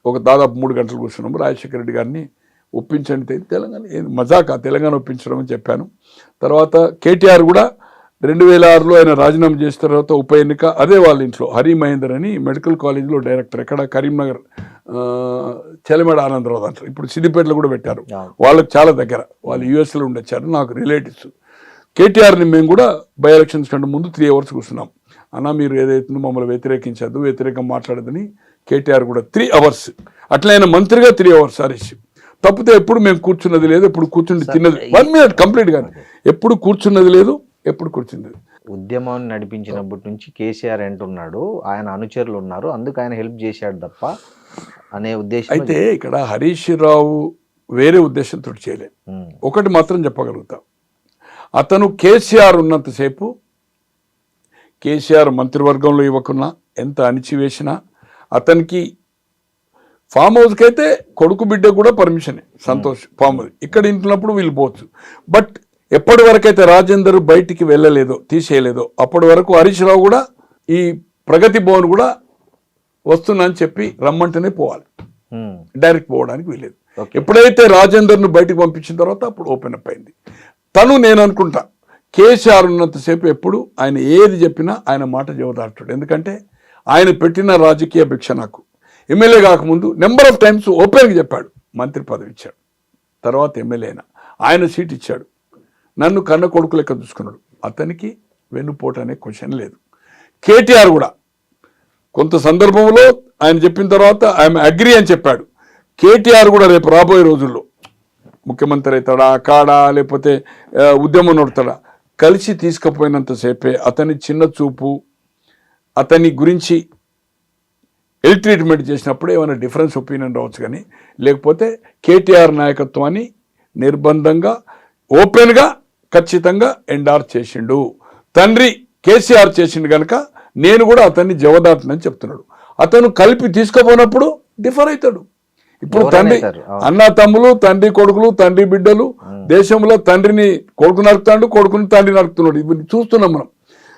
ఒక దాదాపు 3 గంటలు కూర్చున్నాము. రాజశేఖర రెడ్డి గారిని ఒప్పించండి, తెలంగాణ మజాకా తెలంగాణ ఒప్పించడం అని చెప్పాను. తర్వాత కేటీఆర్ కూడా 2006లో ఆయన రాజీనామా చేసిన తర్వాత ఉప ఎన్నిక అదే వాళ్ళ ఇంట్లో హరి మహేందర్ అని మెడికల్ కాలేజ్లో డైరెక్టర్, ఎక్కడ కరీంనగర్ చెలమేడ ఆనందరావు దాంట్లో, ఇప్పుడు సిద్దిపేటలో కూడా పెట్టారు. వాళ్ళకి చాలా దగ్గర, వాళ్ళు యూఎస్లో ఉండొచ్చారు, నాకు రిలేటివ్స్. కేటీఆర్ని మేము కూడా బై ఎలక్షన్స్ కంటే ముందు 3 hours కూర్చున్నాం. అన్న మీరు ఏదైతుందో మమ్మల్ని వ్యతిరేకించద్దు, వ్యతిరేకం మాట్లాడదని కేటీఆర్ కూడా 3 hours. అట్లా ఆయన మంత్రిగా 3 hours హరీష్. తప్పితే ఎప్పుడు మేము కూర్చున్నది లేదు, ఎప్పుడు కూర్చుని తిన్నది 1 minute కంప్లీట్గా, ఎప్పుడు కూర్చున్నది లేదు, ఎప్పుడు కూర్చున్నది. ఉద్యమాన్ని నడిపించినప్పటి నుంచి కేసీఆర్ అంటున్నాడు ఆయన అనుచరులు ఉన్నారు, అందుకు ఆయన హెల్ప్ చేశాడు తప్ప అనే ఉద్దేశం. అయితే ఇక్కడ హరీష్ రావు వేరే ఉద్దేశంతో చేయలేదు. ఒకటి మాత్రం చెప్పగలుగుతాం, అతను కేసీఆర్ ఉన్నంతసేపు, కేసీఆర్ మంత్రివర్గంలో ఇవ్వకున్నా, ఎంత అణిచివేసినా, అతనికి ఫామ్ హౌస్కి అయితే కొడుకు బిడ్డ కూడా పర్మిషనే, సంతోష్ ఫామ్ హౌస్ ఇక్కడ ఇంటున్నప్పుడు వీళ్ళు పోవచ్చు. బట్ ఎప్పటి వరకైతే రాజేందర్ బయటికి వెళ్ళలేదో, తీసేయలేదో, అప్పటి వరకు హరీష్ రావు కూడా ఈ ప్రగతి భవన్ కూడా వస్తున్నా అని చెప్పి రమ్మంటేనే పోవాలి, డైరెక్ట్ పోవడానికి వీలేదు. ఎప్పుడైతే రాజేందర్ను బయటకు పంపించిన తర్వాత అప్పుడు ఓపెన్ అప్ అయింది. తను నేను అనుకుంటా కేసీఆర్ ఉన్నంతసేపు ఎప్పుడు ఆయన ఏది చెప్పినా ఆయన మాట జవదాటాడు. ఎందుకంటే ఆయన పెట్టిన రాజకీయ భిక్ష నాకు ఎమ్మెల్యే కాకముందు నెంబర్ ఆఫ్ టైమ్స్ ఓపెన్గా చెప్పాడు, మంత్రి పదవి ఇచ్చాడు, తర్వాత ఎమ్మెల్యే అయినా ఆయన సీట్ ఇచ్చాడు, నన్ను కన్న కొడుకు లెక్క చూసుకున్నాడు. అతనికి వెన్నుపోటు అనే క్వశ్చన్ లేదు. కేటీఆర్ కూడా కొంత సందర్భంలో ఆయన చెప్పిన తర్వాత ఆయన అగ్రి అని చెప్పాడు. కేటీఆర్ కూడా రేపు రాబోయే రోజుల్లో ముఖ్యమంత్రి అవుతాడా, కాడా, లేకపోతే ఉద్యమం నడుతాడా, కలిసి తీసుకుపోయినంతసేపే అతని చిన్న చూపు, అతని గురించి ఎల్ ట్రీట్మెంట్ చేసినప్పుడు ఏమైనా డిఫరెన్స్ ఒపీనియన్ రావచ్చు, కానీ లేకపోతే కేటీఆర్ నాయకత్వాన్ని నిర్బంధంగా ఓపెన్గా ఖచ్చితంగా ఎండార్ చేసిండు. తండ్రి కేసీఆర్ చేసిండు కనుక నేను కూడా అతన్ని జవదాటనని చెప్తున్నాడు. అతను కలిపి తీసుకుపోయినప్పుడు డిఫర్ అవుతాడు. ఇప్పుడు తండ్రి అన్న తమ్ములు, తండ్రి కొడుకులు, తండ్రి బిడ్డలు, దేశంలో తండ్రిని కొడుకు నరుకుతాడు, కొడుకుని తండ్రి నరుకుతున్నాడు. ఇప్పుడు చూస్తున్నాం మనం,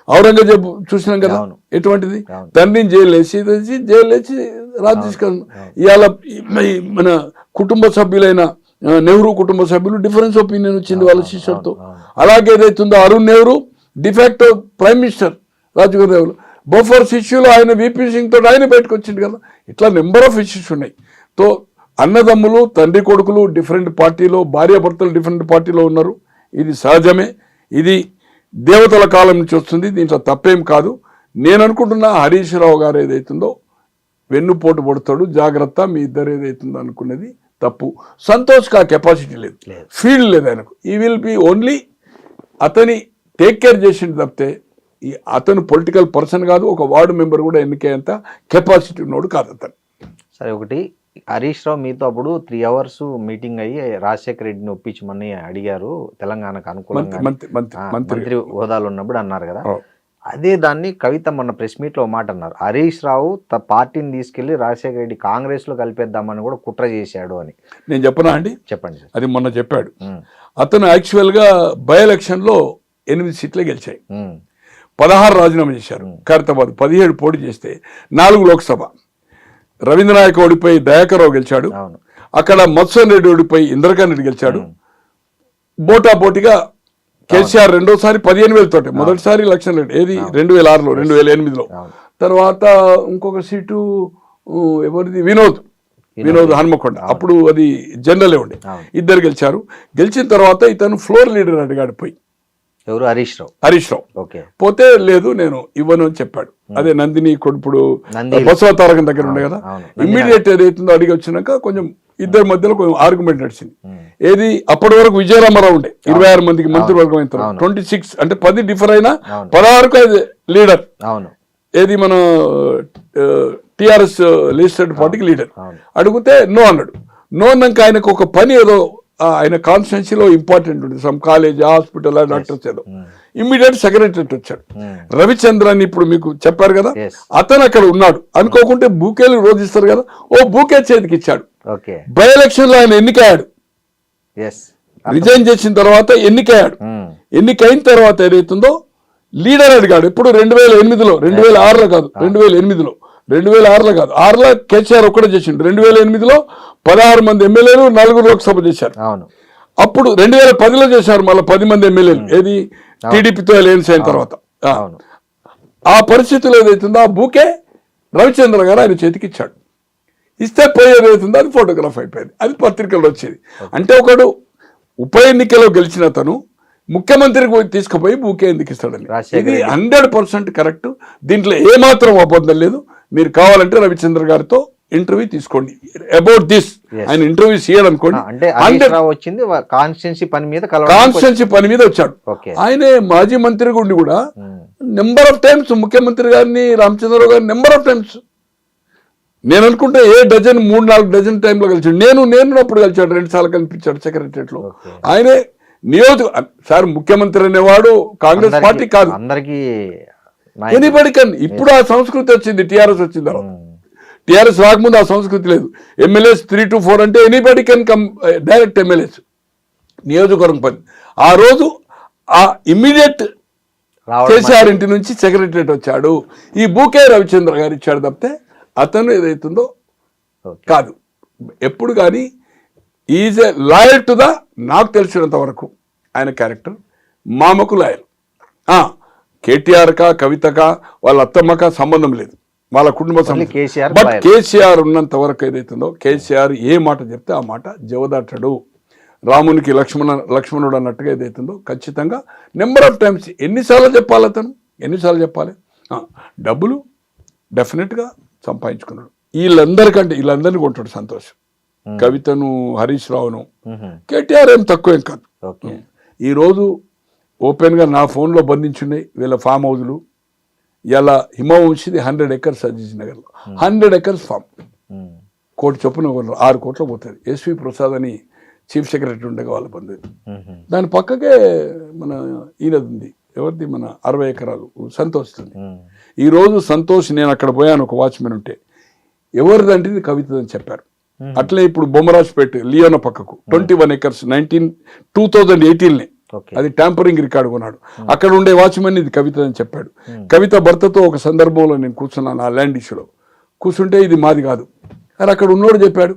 ఔరంగజేబు చూసినాం కదా ఎటువంటిది, తండ్రిని జైలు వేసి రాజు తీసుకెళ్ళను. ఇవాళ మన కుటుంబ సభ్యులైన నెహ్రూ కుటుంబ సభ్యులు డిఫరెన్స్ ఒపీనియన్ వచ్చింది వాళ్ళ శిష్యులతో. అలాగే ఏదైతుందో Arun Nehru de facto prime minister Rajiv Gandhi Bofors ఇష్యూలో ఆయన వీపీ సింగ్ తోటి ఆయన బయటకు వచ్చింది కదా. ఇట్లా నెంబర్ ఆఫ్ ఇష్యూస్ ఉన్నాయి. తో అన్నదమ్ములు, తండ్రి కొడుకులు డిఫరెంట్ పార్టీలో, భార్యాభర్తలు డిఫరెంట్ పార్టీలో ఉన్నారు. ఇది సహజమే, ఇది దేవతల కాలం నుంచి వస్తుంది, దీంట్లో తప్పేం కాదు. నేను అనుకుంటున్నా హరీష్ రావు గారు ఏదైతుందో వెన్నుపోటు పడతాడు, జాగ్రత్త, మీ ఇద్దరు ఏదైతుందో అనుకున్నది తప్పు. సంతోష్కి ఆ కెపాసిటీ లేదు, ఫీల్డ్ లేదు ఆయనకు. ఈ విల్ బి ఓన్లీ అతని టేక్ కేర్ చేసింది తప్పితే అతను పొలిటికల్ పర్సన్ కాదు, ఒక వార్డు మెంబర్ కూడా ఎన్నికేంత కెపాసిటీ ఉన్నోడు కాదు అతను. సరే, ఒకటి హరీష్ రావు మీతో అప్పుడు 3 hours మీటింగ్ అయ్యి రాజశేఖర రెడ్డిని ఒప్పించమని అడిగారు, తెలంగాణకు అనుకూలంగా మంత్రి హోదాలో ఉన్నప్పుడు అన్నారు కదా. అదే దాన్ని కవిత మొన్న ప్రెస్ మీట్లో మాట అన్నారు, హరీష్ రావు పార్టీని తీసుకెళ్లి రాజశేఖర రెడ్డి కాంగ్రెస్ లో కలిపేద్దామని కూడా కుట్ర చేశాడు అని. నేను చెప్పనా అండి? చెప్పండి. అది మొన్న చెప్పాడు. అతను యాక్చువల్గా బై ఎలక్షన్లో 8 సీట్లే గెలిచాయి, 16 రాజీనామా చేశారు. ఖైరతాబాద్ 17 పోటీ చేస్తే 4 లోక్సభ. రవీంద్రనాయక్ ఓడిపోయి దయాకర్రావు గెలిచాడు. అక్కడ మత్స్వన్ రెడ్డి ఓడిపోయి ఇంద్రకాంత్ రెడ్డి గెలిచాడు. పోటాపోటీగా కేసీఆర్ రెండోసారి 15,000 తోటి, మొదటిసారి 1,00,000 రెడ్డి ఏది 2006లో 2008లో. తర్వాత ఇంకొక సీటు ఎవరిది, వినోద్ హన్మకొండ, అప్పుడు అది జనరలే ఉండే. ఇద్దరు గెలిచారు. గెలిచిన తర్వాత ఇతను ఫ్లోర్ లీడర్ అడిగాడు పోయి, ఎవరు? హరీష్ రావు. పోతే లేదు నేను ఇవ్వను అని చెప్పాడు. అదే నందిని ఇప్పుడు బసవ తారకం దగ్గర ఉండే కదా. ఇమ్మీడియట్ ఏదైతుందో అడిగి వచ్చినాక కొంచెం ఇద్దరి మధ్యలో కొంచెం ఆర్గ్యుమెంట్ నడిచింది. ఏది అప్పటి వరకు విజయరామారావు ఉండే 26 మందికి మంత్రివర్గం అయిన 26 అంటే 10 డిఫర్ అయినా 16కు లీడర్. ఏది మన టిఆర్ఎస్ లెజిస్లేటివ్ పార్టీకి లీడర్. అడిగితే నో అన్నాడు. నో అన్నాక ఆయనకు ఒక పని ఏదో ఆయన కాన్స్టిట్యున్సీలో ఇంపార్టెంట్ ఉంటుంది, సమ్ కాలేజ్, హాస్పిటల్, డాక్టర్స్ ఏదో. ఇమ్మీడియట్ సెక్రటరేట్ వచ్చాడు. రవిచంద్ర అని ఇప్పుడు మీకు చెప్పారు కదా, అతను అక్కడ ఉన్నాడు. అనుకోకుంటే బూకేలు రోజు ఇస్తారు కదా, ఓ బూకే చేతికి ఇచ్చాడు. బై ఎలక్షన్ లో ఆయన ఎన్నికయ్యాడు. రిజైన్ చేసిన తర్వాత ఎన్నికయ్యాడు. ఎన్నికైన తర్వాత ఏదైతుందో లీడర్ అడిగాడు. ఇప్పుడు 2008లో, 2006లో కాదు, 2008లో, 2006లో కాదు, 6లో కేసీఆర్ ఒక్కడే చేసిండు. 2008లో 16 మంది ఎమ్మెల్యేలు, 4 లోక్సభ చేశారు. అప్పుడు 2010లో చేశారు మళ్ళీ 10 మంది ఎమ్మెల్యేలు, ఏది టీడీపీతో అలయన్స్ అయిన తర్వాత. ఆ పరిస్థితిలో ఏదైతుందో ఆ బూకే రవిచంద్ర గారు ఆయన చేతికి ఇచ్చాడు. ఇస్తే పోయేది ఏదైతుందో అది ఫోటోగ్రాఫ్ అయిపోయింది, అది పత్రికల్లో వచ్చేది. అంటే ఒకడు ఉప ఎన్నికలో గెలిచిన అతను ముఖ్యమంత్రికి తీసుకుపోయి బూకే ఎందుకు ఇస్తాడని, ఇది 100% కరెక్ట్. దీంట్లో ఏమాత్రం అబద్ధం లేదు. మీరు కావాలంటే రవిచంద్ర గారితో ఇంటర్వ్యూ తీసుకోండి అబౌట్ దిస్. ఆయన ఇంటర్వ్యూ చేయడం అనుకోండి. కాన్స్టిట్యున్సీ పని మీద వచ్చాడు. ఆయనే మాజీ మంత్రిగా ఉండి కూడా నెంబర్ ఆఫ్ టైమ్స్ ముఖ్యమంత్రి గారిని, రామచంద్రరావు గారిని నెంబర్ ఆఫ్ టైమ్స్, నేను అనుకుంటే 3-4 డజన్ టైంలో కలిసాడు. నేను అప్పుడు కలిసాడు, 2 సార్లు కనిపించాడు సెక్రటరియట్ లో. ఆయనే సార్ ముఖ్యమంత్రి అనేవాడు కాంగ్రెస్ పార్టీ కాదు, అందరికీ ఎనీబడి కన్. ఇప్పుడు ఆ సంస్కృతి వచ్చింది, టీఆర్ఎస్ వచ్చిన తర్వాత. టీఆర్ఎస్ రాకముందు ఆ సంస్కృతి లేదు. ఎమ్మెల్యేస్ 3 to 4 అంటే anybody can come direct MLAs, నియోజకవర్గం పని. ఆ రోజు ఆ ఇమ్మీడియట్ కేసీఆర్ ఇంటి నుంచి సెక్రటరియట్ వచ్చాడు. ఈ బూకే రవిచంద్ర గారు ఇచ్చాడు తప్పితే అతను ఏదైతుందో కాదు. ఎప్పుడు కానీ is a loyal to the, నాకు తెలిసినంత వరకు ఆయన క్యారెక్టర్ మామకు లాయల్. కేటీఆర్కా, కవితకా, వాళ్ళ అత్తమ్మకా సంబంధం లేదు, వాళ్ళ కుటుంబ సంబంధం. బట్ కేసీఆర్ ఉన్నంత వరకు ఏదైతుందో, కేసీఆర్ ఏ మాట చెప్తే ఆ మాట జవదాటడు. రామునికి లక్ష్మణుడు అన్నట్టుగా ఏదైతుందో ఖచ్చితంగా నెంబర్ ఆఫ్ టైమ్స్ ఎన్నిసార్లు చెప్పాలి అతను, ఎన్నిసార్లు చెప్పాలి. డబ్బులు డెఫినెట్గా సంపాదించుకున్నాడు. వీళ్ళందరినీ కొంటాడు సంతోష్, కవితను, హరీష్ రావును. కేటీఆర్ ఏం తక్కువేం కాదు. ఈరోజు ఓపెన్గా నా ఫోన్లో బంధించున్నాయి వీళ్ళ ఫామ్ హౌజులు. ఇలా హిమవంశిది 100 acres అజీజ్ నగర్లో, 100 acres ఫామ్, 1 కోటి చొప్పున 6 కోట్లు పోతుంది. ఎస్వి ప్రసాద్ అని చీఫ్ సెక్రటరీ ఉండగా వాళ్ళ బంధువు. దాని పక్కకే మన ఈయనది ఉంది, ఎవరిది, మన 60 ఎకరాలు సంతోష్. ఈరోజు సంతోష్, నేను అక్కడ పోయాను, ఒక వాచ్మెన్ ఉంటే ఎవరిదంటే ఇది కవితదని చెప్పారు. అట్లే ఇప్పుడు బొమ్మరాజ్పేట లియోన పక్కకు 21 acres 2018 అది ట్యాంపరింగ్ రికార్డు కొన్నాడు. అక్కడ ఉండే వాచ్మెన్ ఇది కవిత అని చెప్పాడు. కవిత భర్తతో ఒక సందర్భంలో నేను కూర్చున్నాను ఆ ల్యాండ్ ఇష్యూలో. కూర్చుంటే ఇది మాది కాదు అని అక్కడ ఉన్నోడు చెప్పాడు.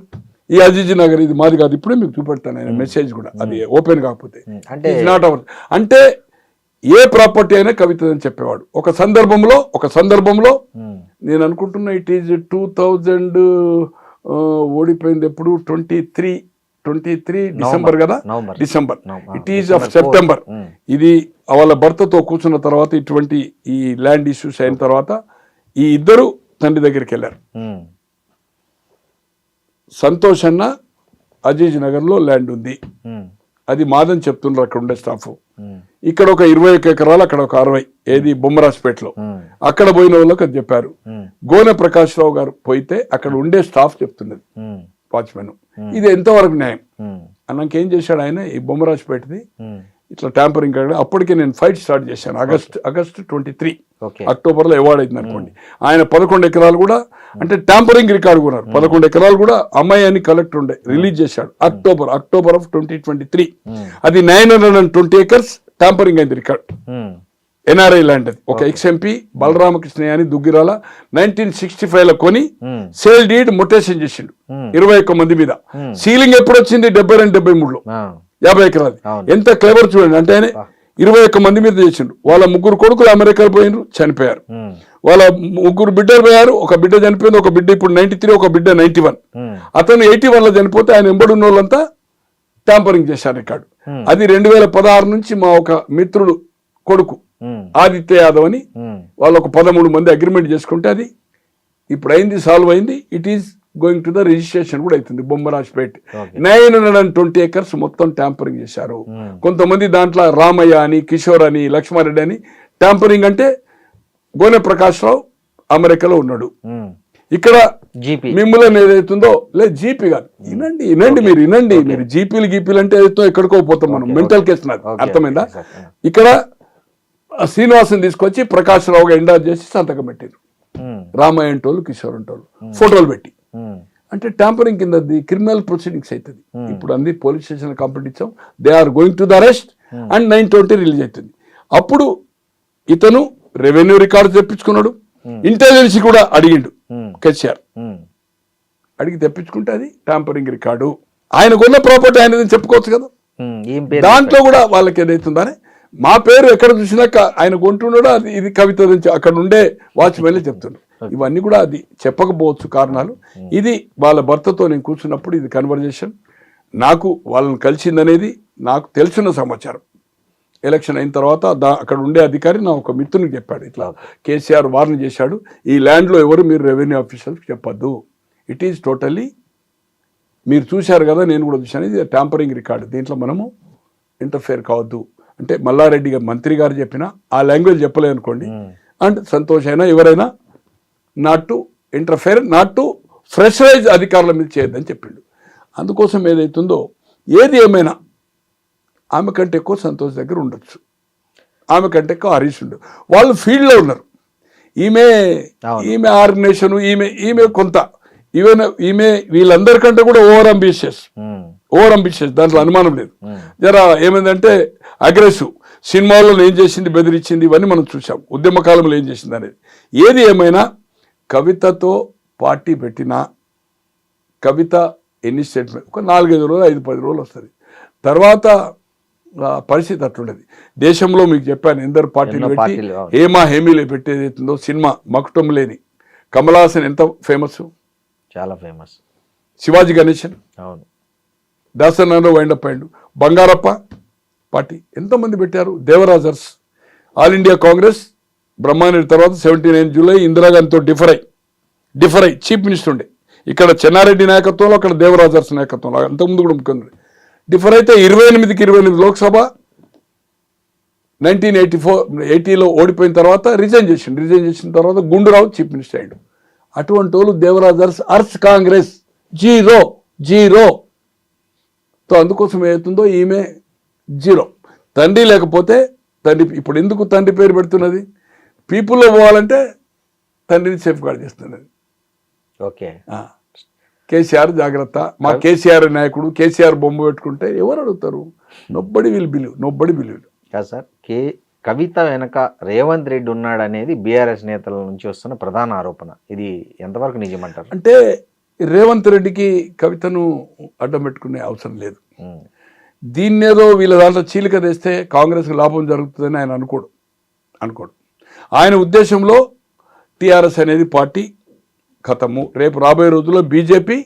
ఈ అజీజ్ నగర్ ఇది మాది కాదు, ఇప్పుడే మీకు చూపెడతాను ఆయన మెసేజ్ కూడా, అది ఓపెన్ కాకపోతే. నాట్ అవర్ అంటే ఏ ప్రాపర్టీ అయినా కవిత అని చెప్పేవాడు. ఒక సందర్భంలో నేను అనుకుంటున్నా ఇట్ ఈజ్ 2000 ఓడిపోయింది ఎప్పుడు, 23 డిసెంబర్ కదా, December, it is of September. ఇది వాళ్ళ భర్తతో కూర్చున్న తర్వాత ఇటువంటి ఈ ల్యాండ్ ఇష్యూస్ అయిన తర్వాత ఈ ఇద్దరు తండ్రి దగ్గరికి వెళ్ళారు. సంతోష్ అన్న అజీజ్ నగర్ లో ల్యాండ్ ఉంది, అది మాదని చెప్తున్నారు అక్కడ ఉండే స్టాఫ్. ఇక్కడ ఒక 21 ఎకరాలు, అక్కడ ఒక 60, ఏది బొమ్మరాజ్పేటలో. అక్కడ పోయిన వాళ్ళకి అది చెప్పారు. గోనె ప్రకాష్ రావు గారు పోయితే అక్కడ ఉండే స్టాఫ్ చెప్తున్నది, వాచ్మెన్, ఇది ఎంతవరకు న్యాయం అన్నాక ఏం చేశాడు ఆయన, ఈ బొమ్మరాజ్పేటది ఇట్లా ట్యాంపరింగ్. అప్పటికే నేను ఫైట్ స్టార్ట్ చేశాను. ఆగస్ట్ 23 అక్టోబర్లో అవార్డు అయింది అనుకోండి. ఆయన 11 ఎకరాలు కూడా అంటే ట్యాంపరింగ్ రికార్డు కొన్నారు. 11 ఎకరాలు కూడా అమ్మాయి అని కలెక్టర్ ఉండే రిలీజ్ చేశాడు అక్టోబర్ ఆఫ్ 2023. అది 920 acres ట్యాంపరింగ్ అయింది రికార్డ్. ఎన్ఆర్ఐ ల్యాండ్ అది. ఒక ఎక్స్ఎంపీ బలరామకృష్ణ అని దుగ్గిరాల 1965లో కొని సేల్ డీడ్ మొటేషన్ చేసిండు 21 మంది మీద. సీలింగ్ ఎప్పుడు వచ్చింది 72-73లో 50 ఎకరాలు. ఎంత క్లెవర్ చూడండి. అంటే ఆయన 21 మంది మీద చేసిండు. వాళ్ళ 3 కొడుకులు అమెరికాలో పోయినారు, చనిపోయారు. వాళ్ళ 3 బిడ్డలు పోయారు. ఒక బిడ్డ చనిపోయింది, ఒక బిడ్డ ఇప్పుడు 93, ఒక బిడ్డ 91. అతను 81లో చనిపోతే ఆయన ఎంబడున్న వాళ్ళంతా ట్యాంపరింగ్ చేశారు రికార్డు. అది 2016 నుంచి మా ఒక మిత్రుడు కొడుకు ఆదిత్య యాదవ్ అని వాళ్ళు ఒక 13 మంది అగ్రిమెంట్ చేసుకుంటే అది ఇప్పుడు అయింది, సాల్వ్ అయింది. It is going to the registration కూడా అవుతుంది. బొమ్మరాజ్పేట్ 920 acres మొత్తం ట్యాంపరింగ్ చేశారు. కొంతమంది దాంట్లో రామయ్య అని, కిషోర్ అని, లక్ష్మారెడ్డి అని ట్యాంపరింగ్. అంటే గోనె ప్రకాష్ రావు అమెరికాలో ఉన్నాడు. ఉమ్. ఇక్కడ జీపీ మిమ్మల్ని ఏదైతుందో లేదు జీపీ కాదు, వినండి మీరు జీపీలు గీపీలు అంటే ఏదైతే ఎక్కడికో పోతాం మనం, మెంటల్ కేసు నాకు అర్థమైందా. ఇక్కడ శ్రీనివాసం తీసుకొచ్చి ప్రకాష్ రావుగా ఎండార్ చేసి సంతకం పెట్టారు, రామయ్య అంటోళ్ళు కిషోర్ అంటోళ్ళు ఫోటోలు పెట్టి. అంటే ట్యాంపరింగ్ కింద క్రిమినల్ ప్రొసీడింగ్స్ అవుతుంది. ఇప్పుడు అన్ని పోలీస్ స్టేషన్ కంప్లైంట్ ఇచ్చాం, they are going to the arrest and 9/20 release అవుతుంది. అప్పుడు ఇతను రెవెన్యూ రికార్డు తెప్పించుకున్నాడు, ఇంటెలిజెన్స్ కూడా అడిగిండు కేసీఆర్, అడిగి తెప్పించుకుంటే అది ట్యాంపరింగ్ రికార్డు. ఆయనకున్న ప్రాపర్టీ ఆయన చెప్పుకోవచ్చు కదా. దాంట్లో కూడా వాళ్ళకి ఏదైతుందని మా పేరు ఎక్కడ చూసినాక ఆయన కొంటున్నాడో అది ఇది కవిత నుంచి అక్కడ ఉండే వాచ్మెన్లే చెప్తున్నాడు. ఇవన్నీ కూడా అది చెప్పకపోవచ్చు కారణాలు. ఇది వాళ్ళ భర్తతో నేను కూర్చున్నప్పుడు ఇది కన్వర్జేషన్, నాకు వాళ్ళని కలిసిందనేది నాకు తెలిసిన సమాచారం. ఎలక్షన్ అయిన తర్వాత అక్కడ ఉండే అధికారి నా ఒక మిత్రునికి చెప్పాడు, ఇట్లా కేసీఆర్ వార్న్ చేశాడు, ఈ ల్యాండ్లో ఎవరు మీరు రెవెన్యూ ఆఫీసర్స్కి చెప్పొద్దు, ఇట్ ఈజ్ టోటల్లీ మీరు చూశారు కదా, నేను కూడా చూశాను, ఇది ట్యాంపరింగ్ రికార్డు, దీంట్లో మనము ఇంటర్ఫేర్ కావద్దు అంటే మల్లారెడ్డి గారు మంత్రి గారు చెప్పినా ఆ లాంగ్వేజ్ చెప్పలే అనుకోండి, అండ్ సంతోష్ అయినా ఎవరైనా not to interfere, not to pressurise అధికారుల మీద చేయొద్దని చెప్పిండు. అందుకోసం ఏదైతుందో ఏది ఏమైనా ఆమె కంటే ఎక్కువ సంతోష్ దగ్గర ఉండొచ్చు, ఆమె కంటే ఎక్కువ హరీష్ ఉండదు, వాళ్ళు ఫీల్డ్లో ఉన్నారు. ఈమె ఆర్గనైజేషన్ ఈమె కొంత ఈమె వీళ్ళందరికంటే కూడా ఓవర్ అంబిషియస్, దాంట్లో అనుమానం లేదు. జరా ఏమైందంటే అగ్రెసివ్, సినిమాలో ఏం చేసింది, బెదిరించింది, ఇవన్నీ మనం చూసాం, ఉద్యమ కాలంలో ఏం చేసింది అనేది. ఏది ఏమైనా కవితతో పార్టీ పెట్టినా కవిత ఎన్ని స్టేట్మెంట్ ఒక 4-5 రోజులు 5-10 రోజులు వస్తుంది, తర్వాత పరిస్థితి అట్లుండేది. దేశంలో మీకు చెప్పాను ఎందరు పార్టీలు పెట్టి హేమీలు పెట్టేదైతుందో, సినిమా మకుటం లేని కమల్ హాసన్ ఎంత ఫేమస్, చాలా ఫేమస్, శివాజీ గణేశన్ అవును, దాసనాలో వైండప్ అయ్యిండు, బంగారప్ప పార్టీ ఎంతమంది పెట్టారు, దేవరాజర్స్, ఆల్ ఇండియా కాంగ్రెస్ బ్రహ్మారెడ్డి తర్వాత 79 జూలై ఇందిరాగాంధీతో డిఫర్ అయ్యి చీఫ్ మినిస్టర్ ఉండే, ఇక్కడ చెన్నారెడ్డి నాయకత్వంలో అక్కడ దేవరాజర్స్ నాయకత్వంలో, అంతకుముందు కూడా ముఖ్యమంత్రి డిఫర్ అయితే 28కి 28 లోక్సభ 1980లో ఓడిపోయిన తర్వాత రిజైన్ చేసిన తర్వాత గుండూరావు చీఫ్ మినిస్టర్ అయ్యాడు. అటువంటి వాళ్ళు దేవరాజర్స్ అర్స్ కాంగ్రెస్ జీరో. సో అందుకోసం ఏమవుతుందో ఈమె జీరో, తండ్రి లేకపోతే తండ్రి. ఇప్పుడు ఎందుకు తండ్రి పేరు పెడుతున్నది, పీపుల్లో పోవాలంటే తండ్రిని సేఫ్ గార్డ్ చేస్తున్నది. ఓకే, కేసీఆర్ జాగ్రత్త, మా కేసీఆర్ నాయకుడు, కేసీఆర్ బొమ్మ పెట్టుకుంటే ఎవరు అడుగుతారు, నొబ్బడి విల్ బిలీవ్ కాదు సార్. కవిత వెనక రేవంత్ రెడ్డి ఉన్నాడు అనేది బీఆర్ఎస్ నేతల నుంచి వస్తున్న ప్రధాన ఆరోపణ, ఇది ఎంతవరకు నిజమంటారు? అంటే రేవంత్ రెడ్డికి కవితను అడ్డం పెట్టుకునే అవసరం లేదు. దీన్నేదో వీళ్ళ దాంట్లో చీలిక తెస్తే కాంగ్రెస్కి లాభం జరుగుతుందని ఆయన అనుకోడు. ఆయన ఉద్దేశంలో టీఆర్ఎస్ అనేది పార్టీ ఖతము, రేపు రాబోయే రోజుల్లో బీజేపీ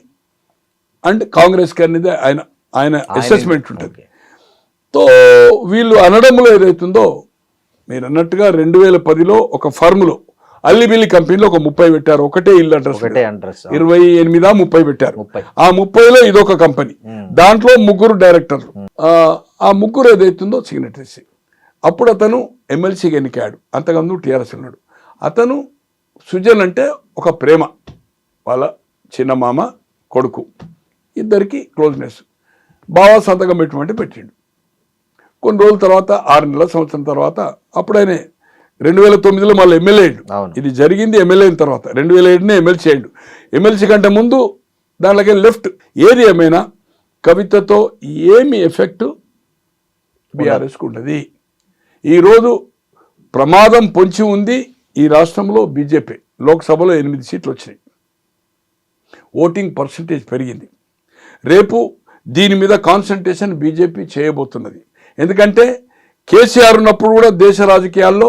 అండ్ కాంగ్రెస్కి అనేది ఆయన అసెస్మెంట్ ఉంటుంది. తో వీళ్ళు అనడంలో ఏదైతుందో మీరు అన్నట్టుగా 2010లో ఒక ఫర్మ్లో అల్లిబిల్లి కంపెనీలో ఒక 30 పెట్టారు, ఒకటే ఇల్లు అడ్రస్ 28-30 పెట్టారు. ఆ 30లో ఇదొక కంపెనీ, దాంట్లో 3 డైరెక్టర్లు, ఆ 3 ఏదైతుందో సిగ్నటరీస్. అప్పుడు అతను ఎమ్మెల్సీకి ఎన్నికాడు, అంతకుముందు టీఆర్ఎస్ ఉన్నాడు. అతను సుజన్ అంటే ఒక ప్రేమ, వాళ్ళ చిన్న మామ కొడుకు, ఇద్దరికి క్లోజ్నెస్, బాగా సంతకం పెట్టిండు. కొన్ని రోజుల తర్వాత 6 నెలల సంవత్సరం తర్వాత అప్పుడు ఆయన 2009లో మళ్ళీ ఎమ్మెల్యే అయ్యాడు. ఇది జరిగింది ఎమ్మెల్యే అయిన తర్వాత, 2007నే ఎమ్మెల్సీ అయ్యాడు. ఎమ్మెల్సీ కంటే ముందు దాంట్లోకి లెఫ్ట్. ఏది ఏమైనా కవితతో ఏమి ఎఫెక్ట్ బీఆర్ఎస్కు ఉండదు. ఈరోజు ప్రమాదం పొంచి ఉంది ఈ రాష్ట్రంలో. బీజేపీ లోక్సభలో 8 సీట్లు వచ్చినాయి, ఓటింగ్ పర్సంటేజ్ పెరిగింది. రేపు దీని మీద కాన్సన్ట్రేషన్ బీజేపీ చేయబోతున్నది. ఎందుకంటే కేసీఆర్ ఉన్నప్పుడు కూడా దేశ రాజకీయాల్లో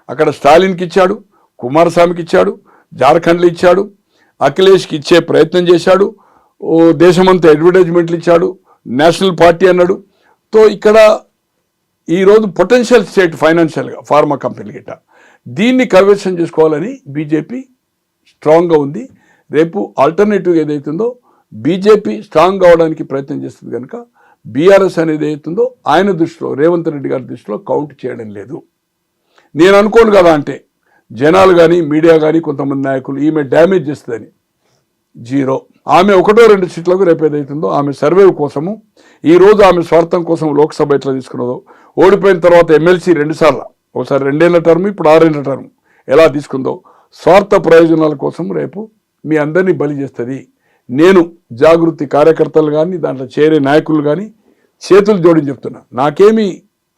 అక్కడ స్టాలిన్కి ఇచ్చాడు, కుమారస్వామికి ఇచ్చాడు, జార్ఖండ్లో ఇచ్చాడు, అఖిలేష్కి ఇచ్చే ప్రయత్నం చేశాడు, దేశమంతా అడ్వర్టైజ్మెంట్లు ఇచ్చాడు, నేషనల్ పార్టీ అన్నాడు. తో ఇక్కడ ఈరోజు పొటెన్షియల్ స్టేట్ ఫైనాన్షియల్గా ఫార్మా కంపెనీలు గిట్ట దీన్ని కైవసం చేసుకోవాలని బీజేపీ స్ట్రాంగ్గా ఉంది. రేపు ఆల్టర్నేటివ్ ఏదైతుందో బీజేపీ స్ట్రాంగ్ కావడానికి ప్రయత్నం చేస్తుంది కనుక బీఆర్ఎస్ అనేది ఏదైతుందో ఆయన దృష్టిలో, రేవంత్ రెడ్డి గారి దృష్టిలో కౌంట్ చేయడం లేదు. నేను అనుకోను కదా, అంటే జనాలు కానీ మీడియా కానీ కొంతమంది నాయకులు ఈమె డ్యామేజ్ చేస్తుందని 0. ఆమె 1-2 సీట్లకు రేపు ఏదైతుందో ఆమె సర్వే కోసము ఈ రోజు ఆమె స్వార్థం కోసం లోక్సభ ఎట్లా తీసుకున్నదో, ఓడిపోయిన తర్వాత ఎమ్మెల్సీ 2 సార్లు, ఒకసారి 2 ఏళ్ల టర్మ్, ఇప్పుడు 6 ఏళ్ల టర్మ్ ఎలా తీసుకుందో స్వార్థ ప్రయోజనాల కోసం రేపు మీ అందరినీ బలి చేస్తుంది. నేను జాగృతి కార్యకర్తలు కానీ దాంట్లో చేరే నాయకులు కానీ చేతులు జోడించి చెప్తున్నా, నాకేమీ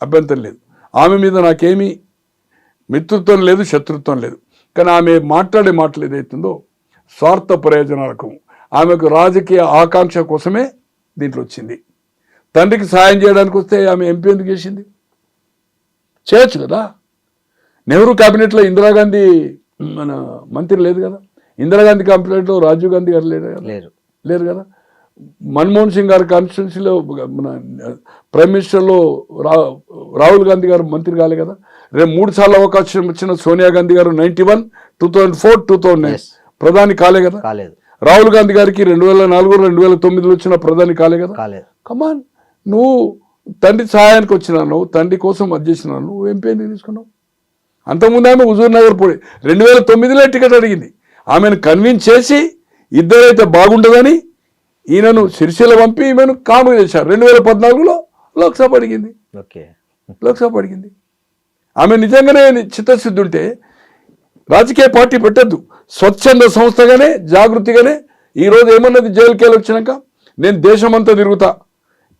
అభ్యంతరం లేదు, ఆమె మీద నాకేమీ మిత్రుత్వం లేదు, శత్రుత్వం లేదు. కానీ ఆమె మాట్లాడే మాటలు ఏదైతుందో స్వార్థ ప్రయోజనాలకు, ఆమెకు రాజకీయ ఆకాంక్ష కోసమే దీంట్లో వచ్చింది. తండ్రికి సాయం చేయడానికి వస్తే ఆమె ఎంపీ ఎందుకు చేసింది? చేయొచ్చు కదా. నెహ్రూ క్యాబినెట్లో ఇందిరాగాంధీ మన మంత్రి లేదు కదా, ఇందిరాగాంధీ క్యాబినెట్లో రాజీవ్ గాంధీ గారు లేరు కదా, మన్మోహన్ సింగ్ గారి కాన్స్టిట్యున్సీలో మన ప్రైమ్ మినిస్టర్లో రాహుల్ గాంధీ గారు మంత్రి కాలే కదా. రేపు 3 సార్లు అవకాశం వచ్చిన సోనియా గాంధీ గారు 91, 2004, 2009 ప్రధాని కాలే కదా. రాహుల్ గాంధీ గారికి 2004, 2009 వచ్చిన ప్రధాని కాలే కదా. కమాన్, నువ్వు తండ్రి సహాయానికి వచ్చినాను, తండ్రి కోసం అది చేసినాను, నువ్వు ఎంపీ ఎందుకు తీసుకున్నావు? అంతకుముందు ఆమె హుజూర్ నగర్ పోయి 2009లో టికెట్ అడిగింది. ఆమెను కన్విన్స్ చేసి ఇద్దరైతే బాగుండదని ఈయనను సిరిసిల్ల పంపి ఈమెను కాము చేశారు. 2014లో లోక్సభ అడిగింది. ఆమె నిజంగానే చిత్తశుద్ధి ఉంటే రాజకీయ పార్టీ పెట్టద్దు, స్వచ్ఛంద సంస్థగానే జాగృతిగానే. ఈరోజు ఏమన్నది జైలుకేళ్ళు వచ్చినాక, నేను దేశమంతా తిరుగుతా,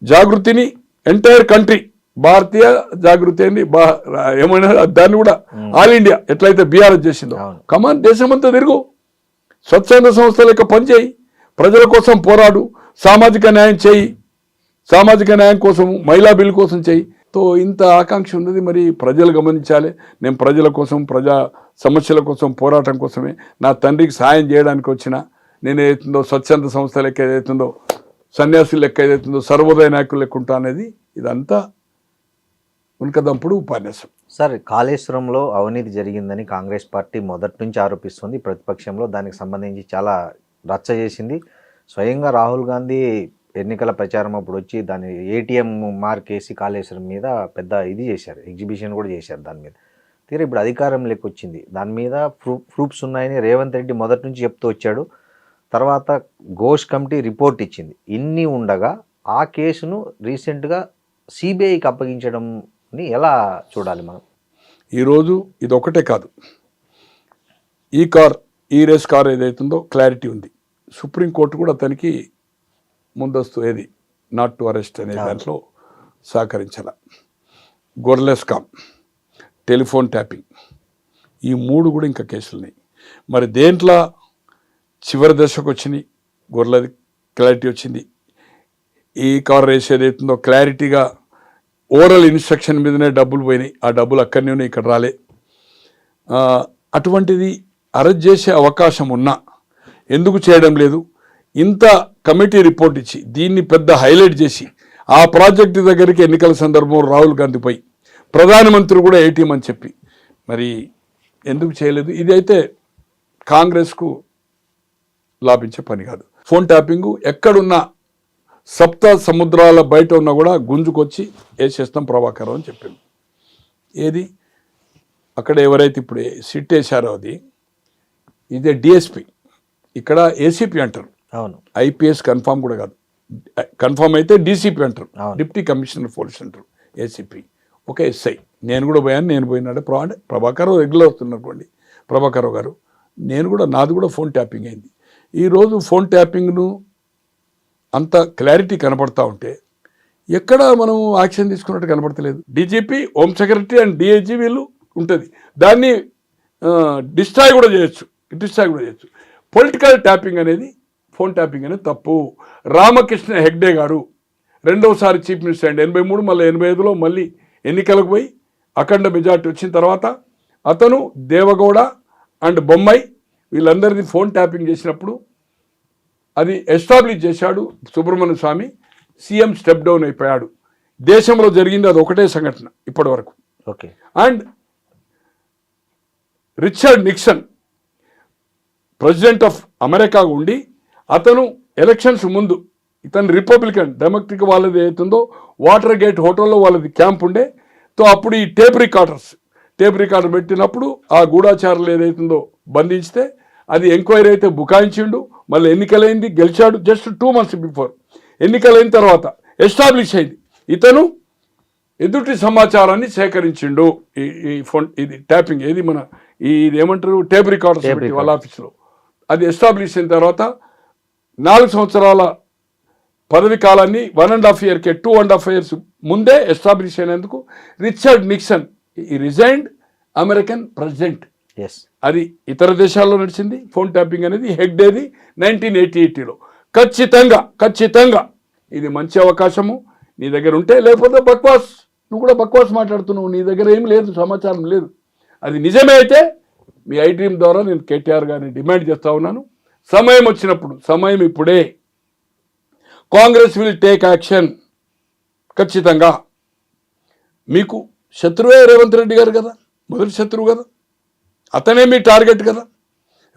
జాగృతిని ఎంటైర్ కంట్రీ, భారతీయ జాగృతి అని ఏమైనా దాన్ని కూడా ఆల్ ఇండియా ఎట్లయితే బీఆర్ఎస్ చేసిందో, కమాన్ దేశమంతా తిరుగు, స్వచ్ఛంద సంస్థ లెక్క పనిచేయి, ప్రజల కోసం పోరాడు, సామాజిక న్యాయం చేయి, సామాజిక న్యాయం కోసం మహిళా బిల్ కోసం చేయి. తో ఇంత ఆకాంక్ష ఉన్నది, మరి ప్రజలు గమనించాలి. నేను ప్రజల కోసం, ప్రజా సమస్యల కోసం, పోరాటం కోసమే, నా తండ్రికి సాయం చేయడానికి వచ్చిన, నేను ఏదైతుందో స్వచ్ఛంద సంస్థ లెక్క ఏదైతుందో, సన్యాసులు లెక్క ఏదైతుందో, సర్వోదయ నాయకులు లెక్క ఉంటా అనేది ఇదంతా ఉనకదంపుడు ఉపన్యాసం. సార్, కాళేశ్వరంలో అవినీతి జరిగిందని కాంగ్రెస్ పార్టీ మొదటి నుంచి ఆరోపిస్తుంది. ప్రతిపక్షంలో దానికి సంబంధించి చాలా రచ్చ చేసింది. స్వయంగా రాహుల్ గాంధీ ఎన్నికల ప్రచారం అప్పుడు వచ్చి దాన్ని ఏటీఎం మార్కేసి కాళేశ్వరం మీద పెద్ద ఇది చేశారు, ఎగ్జిబిషన్ కూడా చేశారు దాని మీద. తీరా ఇప్పుడు అధికారంలోకి వచ్చింది, దాని మీద ప్రూఫ్స్ ఉన్నాయని రేవంత్ రెడ్డి మొదటి నుంచి చెప్తూ వచ్చాడు. తర్వాత ఘోష్ కమిటీ రిపోర్ట్ ఇచ్చింది. ఇన్ని ఉండగా ఆ కేసును రీసెంట్గా సిబిఐకి అప్పగించడంని ఎలా చూడాలి మనం? ఈరోజు ఇది ఒకటే కాదు, ఈ రేస్ కార్ ఏదైతుందో క్లారిటీ ఉంది. సుప్రీంకోర్టు కూడా అతనికి ముందస్తు ఏది నాట్ టు అరెస్ట్ అనే దాంట్లో సహకరించాల. గొర్రెల స్కామ్, టెలిఫోన్ ట్యాపింగ్, ఈ 3 కూడా ఇంకా కేసులున్నాయి. మరి దేంట్లో చివరి దశకు వచ్చినాయి, గొర్రెలది క్లారిటీ వచ్చింది. ఈ కార్ రేస్ ఏదైతుందో క్లారిటీగా ఓరల్ ఇన్స్ట్రక్షన్ మీదనే డబ్బులు పోయినాయి, ఆ డబ్బులు అక్కడనే ఉన్నాయి, ఇక్కడ రాలే. అటువంటిది అరెస్ట్ చేసే అవకాశం ఉన్నా ఎందుకు చేయడం లేదు? ఇంత కమిటీ రిపోర్ట్ ఇచ్చి దీన్ని పెద్ద హైలైట్ చేసి ఆ ప్రాజెక్టు దగ్గరికి ఎన్నికల సందర్భంలో రాహుల్ గాంధీ పోయి ప్రధానమంత్రి కూడా ఏటీఎం అని చెప్పి మరి ఎందుకు చేయలేదు? ఇది అయితే కాంగ్రెస్కు లాభించే పని కాదు. ఫోన్ ట్యాపింగు ఎక్కడున్నా సప్త సముద్రాల బయట ఉన్నా కూడా గుంజుకొచ్చి వేసేస్తాం ప్రభాకర్ అని చెప్పింది. ఏది అక్కడ ఎవరైతే ఇప్పుడు సిట్ వేశారో అది ఇదే డిఎస్పి, ఇక్కడ ఏసీపీ అంటారు. అవును, ఐపీఎస్ కన్ఫామ్ కూడా కాదు, కన్ఫామ్ అయితే డీసీపీ అంటారు, డిప్యూటీ కమిషనర్ పోలీస్ అంటారు. ఏసీపీ ఒక ఎస్ఐ. నేను కూడా పోయాను, నేను పోయినాడే ప్రభాకర్ రెగ్యులర్ అవుతున్నటువంటి ప్రభాకర్ గారు, నేను కూడా నాది కూడా ఫోన్ ట్యాపింగ్ అయింది. ఈరోజు ఫోన్ ట్యాపింగ్ను అంత క్లారిటీ కనపడతా ఉంటే ఎక్కడ మనం యాక్షన్ తీసుకున్నట్టు కనపడతలేదు. DGP, home secretary and DIG వీళ్ళు ఉంటుంది, దాన్ని డిస్ట్రాయ్ కూడా చేయొచ్చు. పొలిటికల్ ట్యాపింగ్ అనేది, ఫోన్ ట్యాపింగ్ అనేది తప్పు. రామకృష్ణ హెగ్డే గారు 2వసారి చీఫ్ మినిస్టర్ అండి, 83 మళ్ళీ 85లో మళ్ళీ ఎన్నికలకు పోయి అఖండ మెజార్టీ వచ్చిన తర్వాత అతను దేవగౌడ అండ్ బొమ్మాయి వీళ్ళందరినీ ఫోన్ ట్యాపింగ్ చేసినప్పుడు అది ఎస్టాబ్లిష్ చేశాడు సుబ్రహ్మణ్య స్వామి. సీఎం స్టెప్ డౌన్ అయిపోయాడు. దేశంలో జరిగింది అది ఒకటే సంఘటన ఇప్పటి వరకు. Okay. And Richard Nixon president of America ఉండి అతను ఎలక్షన్స్ ముందు ఇతను రిపబ్లికన్ డెమోక్రటిక్ వాళ్ళది అవుతుందో వాటర్ గేట్ హోటల్లో వాళ్ళది క్యాంప్ ఉండే. తో అప్పుడు ఈ టేప్ టేప్ రికార్డు పెట్టినప్పుడు ఆ గూఢాచారులు ఏదైతుందో బంధించితే అది ఎంక్వైరీ అయితే బుకాయించిండు, మళ్ళీ ఎన్నికలైంది, గెలిచాడు. జస్ట్ 2 months బిఫోర్ ఎన్నికలైన తర్వాత ఎస్టాబ్లిష్ అయింది ఇతను ఎదుటి సమాచారాన్ని సేకరించిండు. ఈ ఫోన్ ఇది ట్యాపింగ్ ఏది మన ఇది ఏమంటారు టేప్ రికార్డర్స్ వాళ్ళ ఆఫీస్లో అది ఎస్టాబ్లిష్ అయిన తర్వాత 4 సంవత్సరాల పదవి కాలాన్ని 1.5 yearకే 2.5 years ముందే ఎస్టాబ్లిష్ అయినందుకు రిచర్డ్ నిక్సన్ ఈ రిజైన్డ్ అమెరికన్ ప్రెసిడెంట్. ఎస్, అది ఇతర దేశాల్లో నడిచింది ఫోన్ ట్యాపింగ్ అనేది. హెగ్డేది 1988లో. ఖచ్చితంగా ఇది మంచి అవకాశము నీ దగ్గర ఉంటే, లేకపోతే బక్వాస్, నువ్వు కూడా బక్వాస్ మాట్లాడుతున్నావు, నీ దగ్గర ఏం లేదు, సమాచారం లేదు. అది నిజమే అయితే మీ ఐ డ్రీమ్ ద్వారా నేను కేటీఆర్ గారిని డిమాండ్ చేస్తా ఉన్నాను, సమయం వచ్చినప్పుడు, సమయం ఇప్పుడే, కాంగ్రెస్ విల్ టేక్ యాక్షన్. ఖచ్చితంగా మీకు శత్రువే రేవంత్ రెడ్డి గారు కదా, మొదటి శత్రువు కదా, అతనే మీ టార్గెట్ కదా,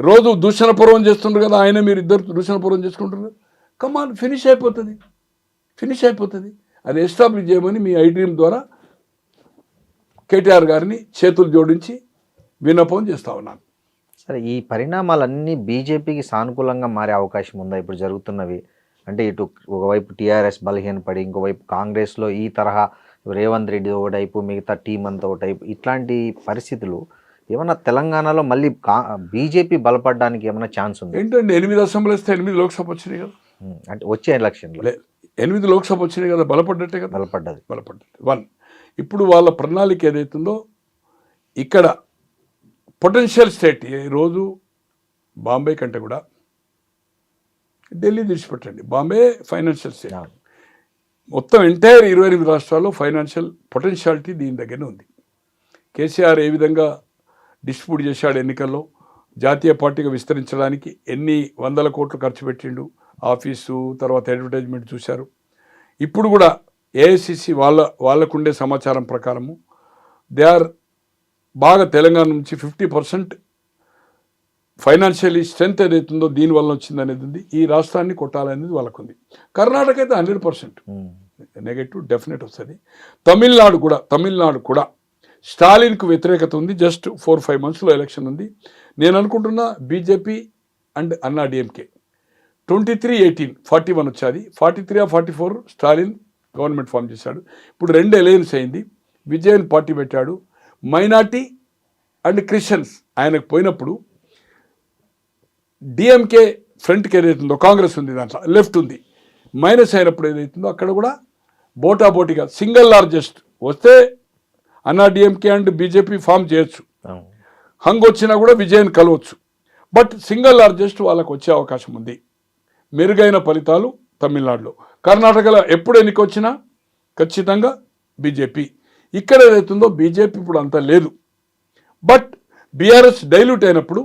రోజు దూషణపూర్వం చేస్తుండ్రు కదా, ఆయన మీరు ఇద్దరు దూషణపూర్వం చేసుకుంటారు కదా. కమాన్, ఫినిష్ అయిపోతుంది. అది ఎస్టాబ్లిష్ చేయమని మీ ఐ డ్రీమ్ ద్వారా కేటీఆర్ గారిని చేతులు జోడించి విన్నపం చేస్తా ఉన్నాను. సరే, ఈ పరిణామాలన్నీ బీజేపీకి సానుకూలంగా మారే అవకాశం ఉందా ఇప్పుడు జరుగుతున్నవి? అంటే ఇటు ఒకవైపు టీఆర్ఎస్ బలహీనపడి, ఇంకోవైపు కాంగ్రెస్లో ఈ తరహా రేవంత్ రెడ్డి ఒకటైపు, మిగతా టీం అంతా ఒకటైపు, ఇట్లాంటి పరిస్థితులు ఏమన్నా తెలంగాణలో మళ్ళీ బీజేపీ బలపడడానికి ఏమైనా ఛాన్స్ ఉంది? ఏంటంటే 8 అసెంబ్లీ వస్తే 8 లోక్సభ వచ్చినాయి కదా, అంటే వచ్చే ఎలక్షన్లో 8 లోక్సభ వచ్చినాయి కదా, బలపడ్డట్టే కదా. బలపడ్డది. 1 ఇప్పుడు వాళ్ళ ప్రణాళిక ఏదైతుందో ఇక్కడ పొటెన్షియల్ స్టేట్, ఈరోజు బాంబే కంటే కూడా ఢిల్లీ తీసిపెట్టండి, బాంబే ఫైనాన్షియల్ స్టేట్. మొత్తం ఎంటైర్ 28 రాష్ట్రాల్లో ఫైనాన్షియల్ పొటెన్షియాలిటీ దీని దగ్గరనే ఉంది. కేసీఆర్ ఏ విధంగా డిస్ట్రిబ్యూట్ చేశాడు ఎన్నికల్లో, జాతీయ పార్టీగా విస్తరించడానికి ఎన్ని 100 కోట్లు ఖర్చు పెట్టిండు, ఆఫీసు తర్వాత అడ్వర్టైజ్మెంట్ చూశారు. ఇప్పుడు కూడా ఏఐసిసి వాళ్ళకుండే సమాచారం ప్రకారము దే ఆర్ బాగా తెలంగాణ నుంచి 50% ఫైనాన్షియలీ స్ట్రెంత్ ఏదైతుందో దీనివల్ల వచ్చింది అనేది ఉంది. ఈ రాష్ట్రాన్ని కొట్టాలనేది వాళ్ళకు ఉంది. కర్ణాటక అయితే 100% నెగటివ్ డెఫినెట్ వస్తుంది. తమిళనాడు కూడా స్టాలిన్కు వ్యతిరేకత ఉంది. జస్ట్ 4-5 monthsలో ఎలక్షన్ ఉంది. నేను అనుకుంటున్నా బీజేపీ అండ్ అన్నా డిఎంకే 23-18 41 వచ్చాది, 43-44 స్టాలిన్ గవర్నమెంట్ ఫామ్ చేశాడు. ఇప్పుడు 2 అలయన్స్ అయింది. విజయన్ పార్టీ పెట్టాడు. మైనార్టీ అండ్ క్రిస్టియన్స్ ఆయనకు పోయినప్పుడు డిఎంకే ఫ్రంట్కి ఏదైతుందో కాంగ్రెస్ ఉంది, దాంట్లో లెఫ్ట్ ఉంది, మైనస్ అయినప్పుడు ఏదైతుందో అక్కడ కూడా బోటాబోటీగా సింగిల్ లార్జెస్ట్ వస్తే అన్నా డిఎంకే అండ్ బీజేపీ ఫామ్ చేయొచ్చు, హంగ్ వచ్చినా కూడా విజయన్ కలవచ్చు. బట్ సింగిల్ లార్జెస్ట్ వాళ్ళకు వచ్చే అవకాశం ఉంది. మెరుగైన ఫలితాలు తమిళనాడులో. కర్ణాటకలో ఎప్పుడు ఎన్నిక వచ్చినా ఖచ్చితంగా బీజేపీ. ఇక్కడ ఏదైతుందో బీజేపీ ఇప్పుడు అంత లేదు. బట్ బీఆర్ఎస్ డైల్యూట్ అయినప్పుడు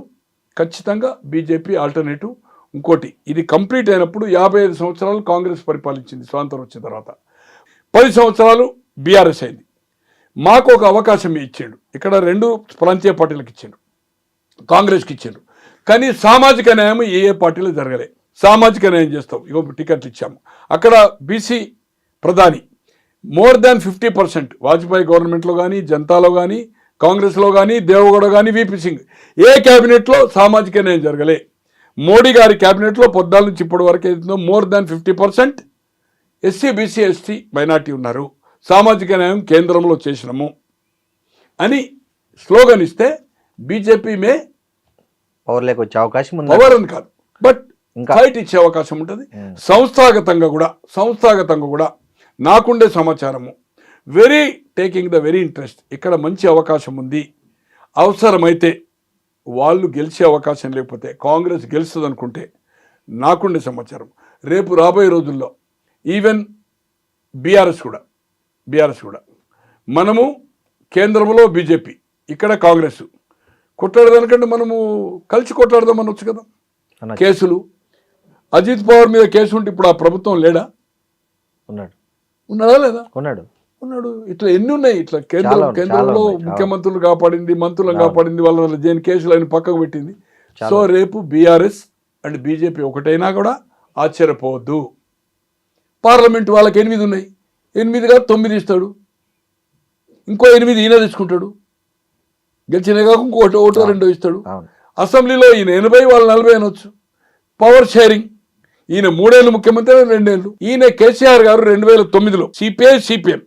ఖచ్చితంగా బీజేపీ ఆల్టర్నేటివ్. ఇంకోటి, ఇది కంప్లీట్ అయినప్పుడు 55 సంవత్సరాలు కాంగ్రెస్ పరిపాలించింది స్వాతంత్రం వచ్చిన తర్వాత, 10 సంవత్సరాలు బీఆర్ఎస్ అయింది. మాకు ఒక అవకాశం ఇచ్చిండు, ఇక్కడ 2 ప్రాంతీయ పార్టీలకు ఇచ్చిండు, కాంగ్రెస్కి ఇచ్చిండు. కానీ సామాజిక న్యాయం ఏ పార్టీలో జరగలే. సామాజిక న్యాయం చేస్తాం, ఇగో టికెట్లు ఇచ్చాము. అక్కడ బీసీ ప్రధాని మోర్ దాన్ 50%, వాజ్పేయి గవర్నమెంట్లో కానీ, జనతాలో కానీ, కాంగ్రెస్లో కానీ, దేవగౌడ కానీ, వీపీ సింగ్ ఏ క్యాబినెట్లో సామాజిక న్యాయం జరగలే. మోడీ గారి క్యాబినెట్లో 14 నుంచి ఇప్పటి వరకు ఏదైతుందో more than 50% SC, BC, ST, minority ఉన్నారు. సామాజిక న్యాయం కేంద్రంలో చేసినాము అని స్లోగన్ ఇస్తే బీజేపీ మే పవర్లోకి వచ్చే అవకాశం ఉంది. పవర్ అని కాదు, బట్ ఫైట్ ఇచ్చే అవకాశం ఉంటుంది. సంస్థాగతంగా కూడా నాకుండే సమాచారము టేకింగ్ ద వెరీ ఇంట్రెస్ట్, ఇక్కడ మంచి అవకాశం ఉంది. అవసరమైతే వాళ్ళు గెలిచే అవకాశం లేకపోతే కాంగ్రెస్ గెలుస్తుంది అనుకుంటే నాకుండే సమాచారం రేపు రాబోయే రోజుల్లో ఈవెన్ బీఆర్ఎస్ కూడా మనము కేంద్రంలో బీజేపీ, ఇక్కడ కాంగ్రెస్ కొట్లాడదానికంటే మనము కలిసి కొట్లాడదాం అనొచ్చు కదా. కేసులు అజిత్ పవార్ మీద కేసు ఉంటే ఇప్పుడు ఆ ప్రభుత్వం లేడా? ఉన్నాడా లేదా? ఉన్నాడు. ఇట్లా ఎన్ని ఉన్నాయి. ఇట్లా కేంద్రంలో ముఖ్యమంత్రులు కాపాడింది, మంత్రులను కాపాడింది, వాళ్ళ దేని కేసులు ఆయన పక్కకు పెట్టింది. సో రేపు బీఆర్ఎస్ అండ్ బీజేపీ ఒకటైనా కూడా ఆశ్చర్యపోవద్దు. పార్లమెంట్ వాళ్ళకి 8 ఉన్నాయి, 8 కాదు 9 ఇస్తాడు, ఇంకో 8 ఈయన తీసుకుంటాడు. గెలిచిన కాక ఇంకోటి ఒకటో రెండో ఇస్తాడు. అవును. అసెంబ్లీలో ఈయన 80 వాళ్ళు 40 అనొచ్చు. Power sharing. ఈయన 3 ఏళ్ళు ముఖ్యమంత్రి, 2 ఏళ్ళు. ఈయన కేసీఆర్ గారు 2009లో సిపిఎం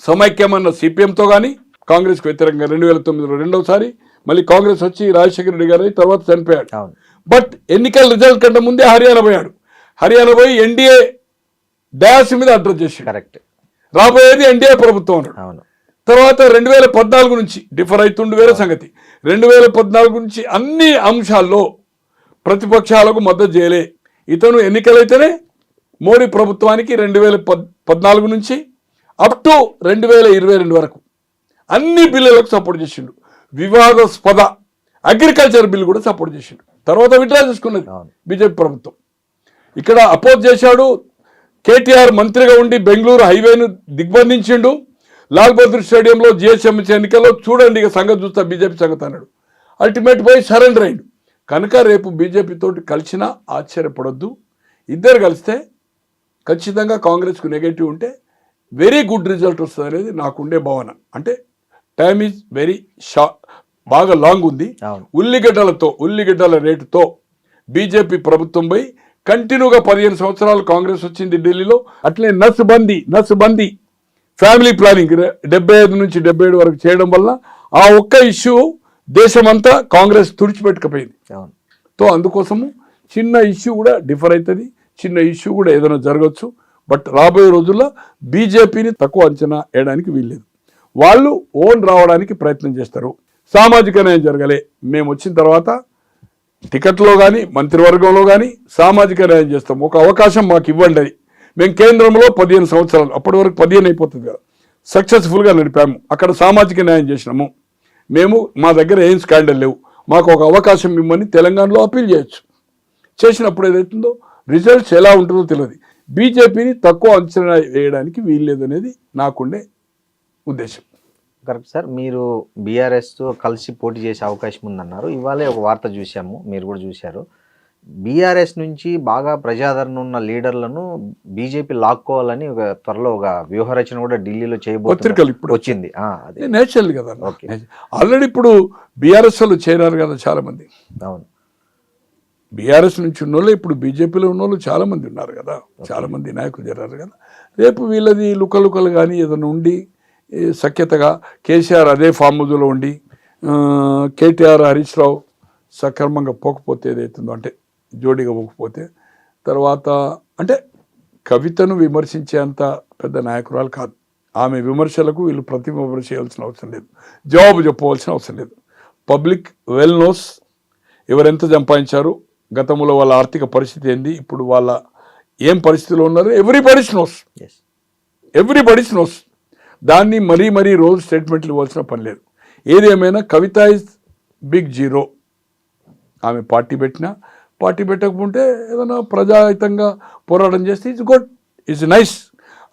సమైక్యమన్న సిపిఎంతో కానీ కాంగ్రెస్కి వ్యతిరేకంగా 2009లో రెండోసారి మళ్ళీ కాంగ్రెస్ వచ్చి రాజశేఖర రెడ్డి గారు తర్వాత చనిపోయాడు. అవును. బట్ ఎన్నికల రిజల్ట్ కంటే ముందే హర్యానా పోయాడు. హర్యానా పోయి ఎన్డీఏ డయాస్ మీద అడ్రస్ చేశాడు. కరెక్ట్. రాబోయేది ఎన్డీఏ ప్రభుత్వం అన్నాడు. అవును. తర్వాత 2014 నుంచి డిఫర్ అవుతుండే వేరే సంగతి. 2014 నుంచి అన్ని అంశాల్లో ప్రతిపక్షాలకు మద్దతు చేయలే. ఇతను ఎన్నికలైతేనే మోడీ ప్రభుత్వానికి 2014 నుంచి అప్ టు 2022 వరకు అన్ని బిల్లులకు సపోర్ట్ చేసిండు. వివాదాస్పద అగ్రికల్చర్ బిల్ కూడా సపోర్ట్ చేసిండు. తర్వాత విత్డ్రా చేసుకున్నది బీజేపీ ప్రభుత్వం. ఇక్కడ అపోజ్ చేశాడు. కేటీఆర్ మంత్రిగా ఉండి బెంగళూరు హైవేను దిగ్బంధించిండు. లాల్ బహదూర్ స్టేడియంలో జిహెచ్ఎంసీ ఎన్నికల్లో చూడండి ఇక సంగతి చూస్తా బీజేపీ సంగతి అన్నాడు. అల్టిమేట్ పోయి సరెండర్ అయ్యిండు. కనుక రేపు బీజేపీ తోటి కలిసినా ఆశ్చర్యపడొద్దు. ఇద్దరు కలిస్తే ఖచ్చితంగా కాంగ్రెస్కు నెగటివ్ ఉంటే వెరీ గుడ్ రిజల్ట్ వస్తుంది అనేది నాకుండే భావన. అంటే టైమ్ ఈజ్ వెరీ బాగా లాంగ్ ఉంది. ఉల్లిగడ్డల రేటుతో బీజేపీ ప్రభుత్వం పోయి కంటిన్యూగా 15 సంవత్సరాలు కాంగ్రెస్ వచ్చింది ఢిల్లీలో. అట్లే నస్బందీ ఫ్యామిలీ ప్లానింగ్ 75 నుంచి 77 వరకు చేయడం వల్ల ఆ ఒక్క ఇష్యూ దేశమంతా కాంగ్రెస్ తుడిచిపెట్టుకపోయింది. సో అందుకోసము చిన్న ఇష్యూ కూడా డిఫర్ అవుతుంది, చిన్న ఇష్యూ కూడా ఏదైనా జరగచ్చు. బట్ రాబోయే రోజుల్లో బీజేపీని తక్కువ అంచనా వేయడానికి వీల్లేదు. వాళ్ళు ఓన్ రావడానికి ప్రయత్నం చేస్తారు. సామాజిక న్యాయం జరగలే. మేము వచ్చిన తర్వాత టికెట్లో కానీ మంత్రివర్గంలో కానీ సామాజిక న్యాయం చేస్తాం. ఒక అవకాశం మాకు ఇవ్వండి అని మేము కేంద్రంలో 15 సంవత్సరాలు అప్పటి వరకు 15 అయిపోతుంది కదా సక్సెస్ఫుల్గా నడిపాము. అక్కడ సామాజిక న్యాయం చేసినాము. మేము మా దగ్గర ఏం స్కాండల్ లేవు, మాకు ఒక అవకాశం ఇవ్వమని తెలంగాణలో అప్పీల్ చేయొచ్చు. చేసినప్పుడు ఏదైతుందో రిజల్ట్స్ ఎలా ఉంటుందో తెలియదు. బీజేపీని తక్కువ అంచనా వేయడానికి వీల్లేదనేది నాకుండే ఉద్దేశం. Correct sir. మీరు బీఆర్ఎస్తో కలిసి పోటీ చేసే అవకాశం ఉందన్నారు. ఇవాళే ఒక వార్త చూసాము, మీరు కూడా చూశారు. బీఆర్ఎస్ నుంచి బాగా ప్రజాదరణ ఉన్న లీడర్లను బీజేపీ లాక్కోవాలని ఒక త్వరలో ఒక వ్యూహరచన కూడా ఢిల్లీలో చేయబోతున్నారు. ఇప్పుడు వచ్చింది నేచురల్ కదా. ఆల్రెడీ ఇప్పుడు బీఆర్ఎస్ వాళ్ళు చేరారు కదా చాలా మంది. అవును. బీఆర్ఎస్ నుంచి ఉన్నోళ్ళు ఇప్పుడు బీజేపీలో ఉన్నోళ్ళు చాలా మంది ఉన్నారు కదా, చాలా మంది నాయకులు చేరారు కదా. రేపు వీళ్ళది లుకలుకలు కానీ ఏదైనా ఉండి సఖ్యతగా కేసీఆర్ అదే ఫామ్ హౌస్లో ఉండి కేటీఆర్ హరీష్ రావు సక్రమంగా పోకపోతే ఏదైతుందో అంటే జోడీగా పోకపోతే తర్వాత అంటే కవితను విమర్శించేంత పెద్ద నాయకురాలు కాదు. ఆమె విమర్శలకు వీళ్ళు ప్రతి విమర్శ చేయాల్సిన అవసరం లేదు, జవాబు చెప్పవలసిన అవసరం లేదు. పబ్లిక్ వెల్ నోస్ ఎవరెంత సంపాదించారు, గతంలో వాళ్ళ ఆర్థిక పరిస్థితి ఏంది, ఇప్పుడు వాళ్ళ ఏం పరిస్థితిలో ఉన్నారు, ఎవ్రీబడీస్ నోస్. దాన్ని మరీ రోజు స్టేట్మెంట్లు ఇవ్వాల్సిన పని లేదు. ఏది ఏమైనా కవిత ఇస్ బిగ్ జీరో. ఆమె పార్టీ పెట్టకపోతే ఏదైనా ప్రజాహితంగా పోరాటం చేస్తే ఇట్స్ గుడ్, ఇట్స్ నైస్.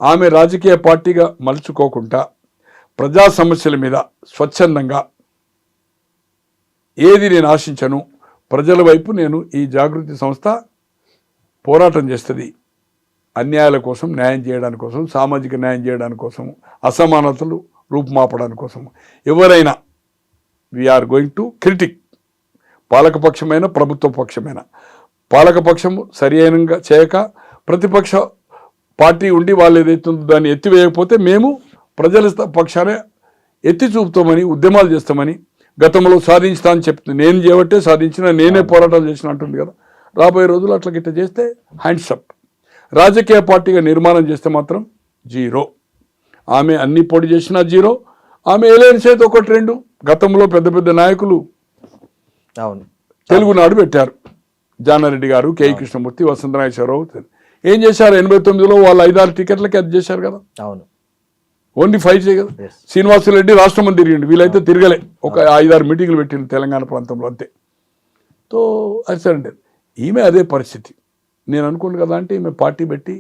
ఆమె రాజకీయ పార్టీగా మలుచుకోకుండా ప్రజా సమస్యల మీద స్వచ్ఛందంగా ఏది నేను ఆశించను, ప్రజల వైపు నేను ఈ జాగృతి సంస్థ పోరాటం చేస్తుంది. అన్యాయాల కోసం న్యాయం చేయడానికి కోసం, సామాజిక న్యాయం చేయడానికి కోసం, అసమానతలు రూపుమాపడానికి కోసం. ఎవరైనా వీఆర్ గోయింగ్ టు క్రిటిక్. పాలకపక్షమైన ప్రభుత్వ పక్షమైన పాలకపక్షము సరి అయినంగా చేయక ప్రతిపక్ష పార్టీ ఉండి వాళ్ళు ఏదైతుందో దాన్ని ఎత్తివేయకపోతే మేము ప్రజల పక్షానే ఎత్తి చూపుతామని, ఉద్యమాలు చేస్తామని, గతంలో సాధించుతా అని చెప్తుంది. నేను చేయబట్టే సాధించిన, నేనే పోరాటాలు చేసిన అంటుంది కదా. రాబోయే రోజులు అట్లా గిట్ట చేస్తే హ్యాండ్స్ అప్. రాజకీయ పార్టీగా నిర్మాణం చేస్తే మాత్రం జీరో. ఆమె అన్ని పోటీ చేసినా జీరో. ఆమె ఎలయన్స్ అయితే 1-2 గతంలో పెద్ద నాయకులు అవును తెలుగునాడు పెట్టారు. జానారెడ్డి గారు, కేఈ కృష్ణమూర్తి, వసంతనాగేశ్వరరావు ఏం చేశారు? 89లో వాళ్ళు 5-6 టికెట్లకి అది చేశారు కదా. అవును. ఓన్లీ 5 కదా. శ్రీనివాసరెడ్డి రాష్ట్రం తిరిగిండు, వీళ్ళైతే తిరగలే. ఒక 5-6 మీటింగ్లు పెట్టిండు తెలంగాణ ప్రాంతంలో అంతే. తో అది సరే. ఈమె అదే పరిస్థితి. నేను అనుకోను కదా అంటే ఈమె పార్టీ పెట్టి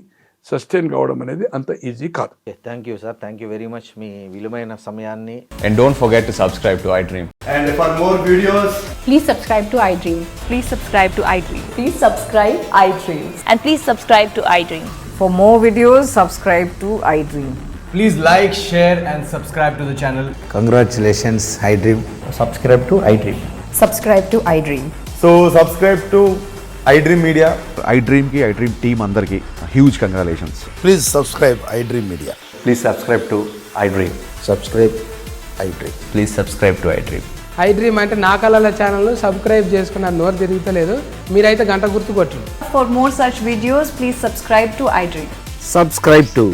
సస్టైన్ కావడం అనేది అంత ఈజీ కాదు. Thank you sir, thank you very much మీ విలువైన సమయాన్ని. And don't forget to subscribe to iDream. And for more videos, please subscribe to iDream. Please subscribe to iDream. Please subscribe iDream. And please subscribe to iDream. For more videos, subscribe to iDream. Please like, share, and subscribe to the channel. Congratulations, iDream. Subscribe to iDream. Subscribe to iDream. So subscribe to iDream Media. iDream team అందరికి huge congratulations. Please subscribe iDream Media. Please subscribe to iDream. Subscribe iDream. Please subscribe to iDream. iDream అంటే నా కళల ఛానల్ను subscribe చేసుకున్న నోరు తిరుగుతలేదు. మీరైతే గంట గుర్తు కొట్టండి. For more such videos, please subscribe to iDream. Subscribe to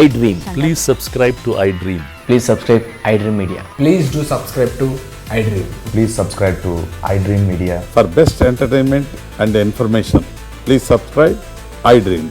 iDream. Please subscribe to iDream. Please subscribe iDream Media. Please do subscribe to iDream. Please subscribe to iDream Media. For best entertainment and information please subscribe iDream.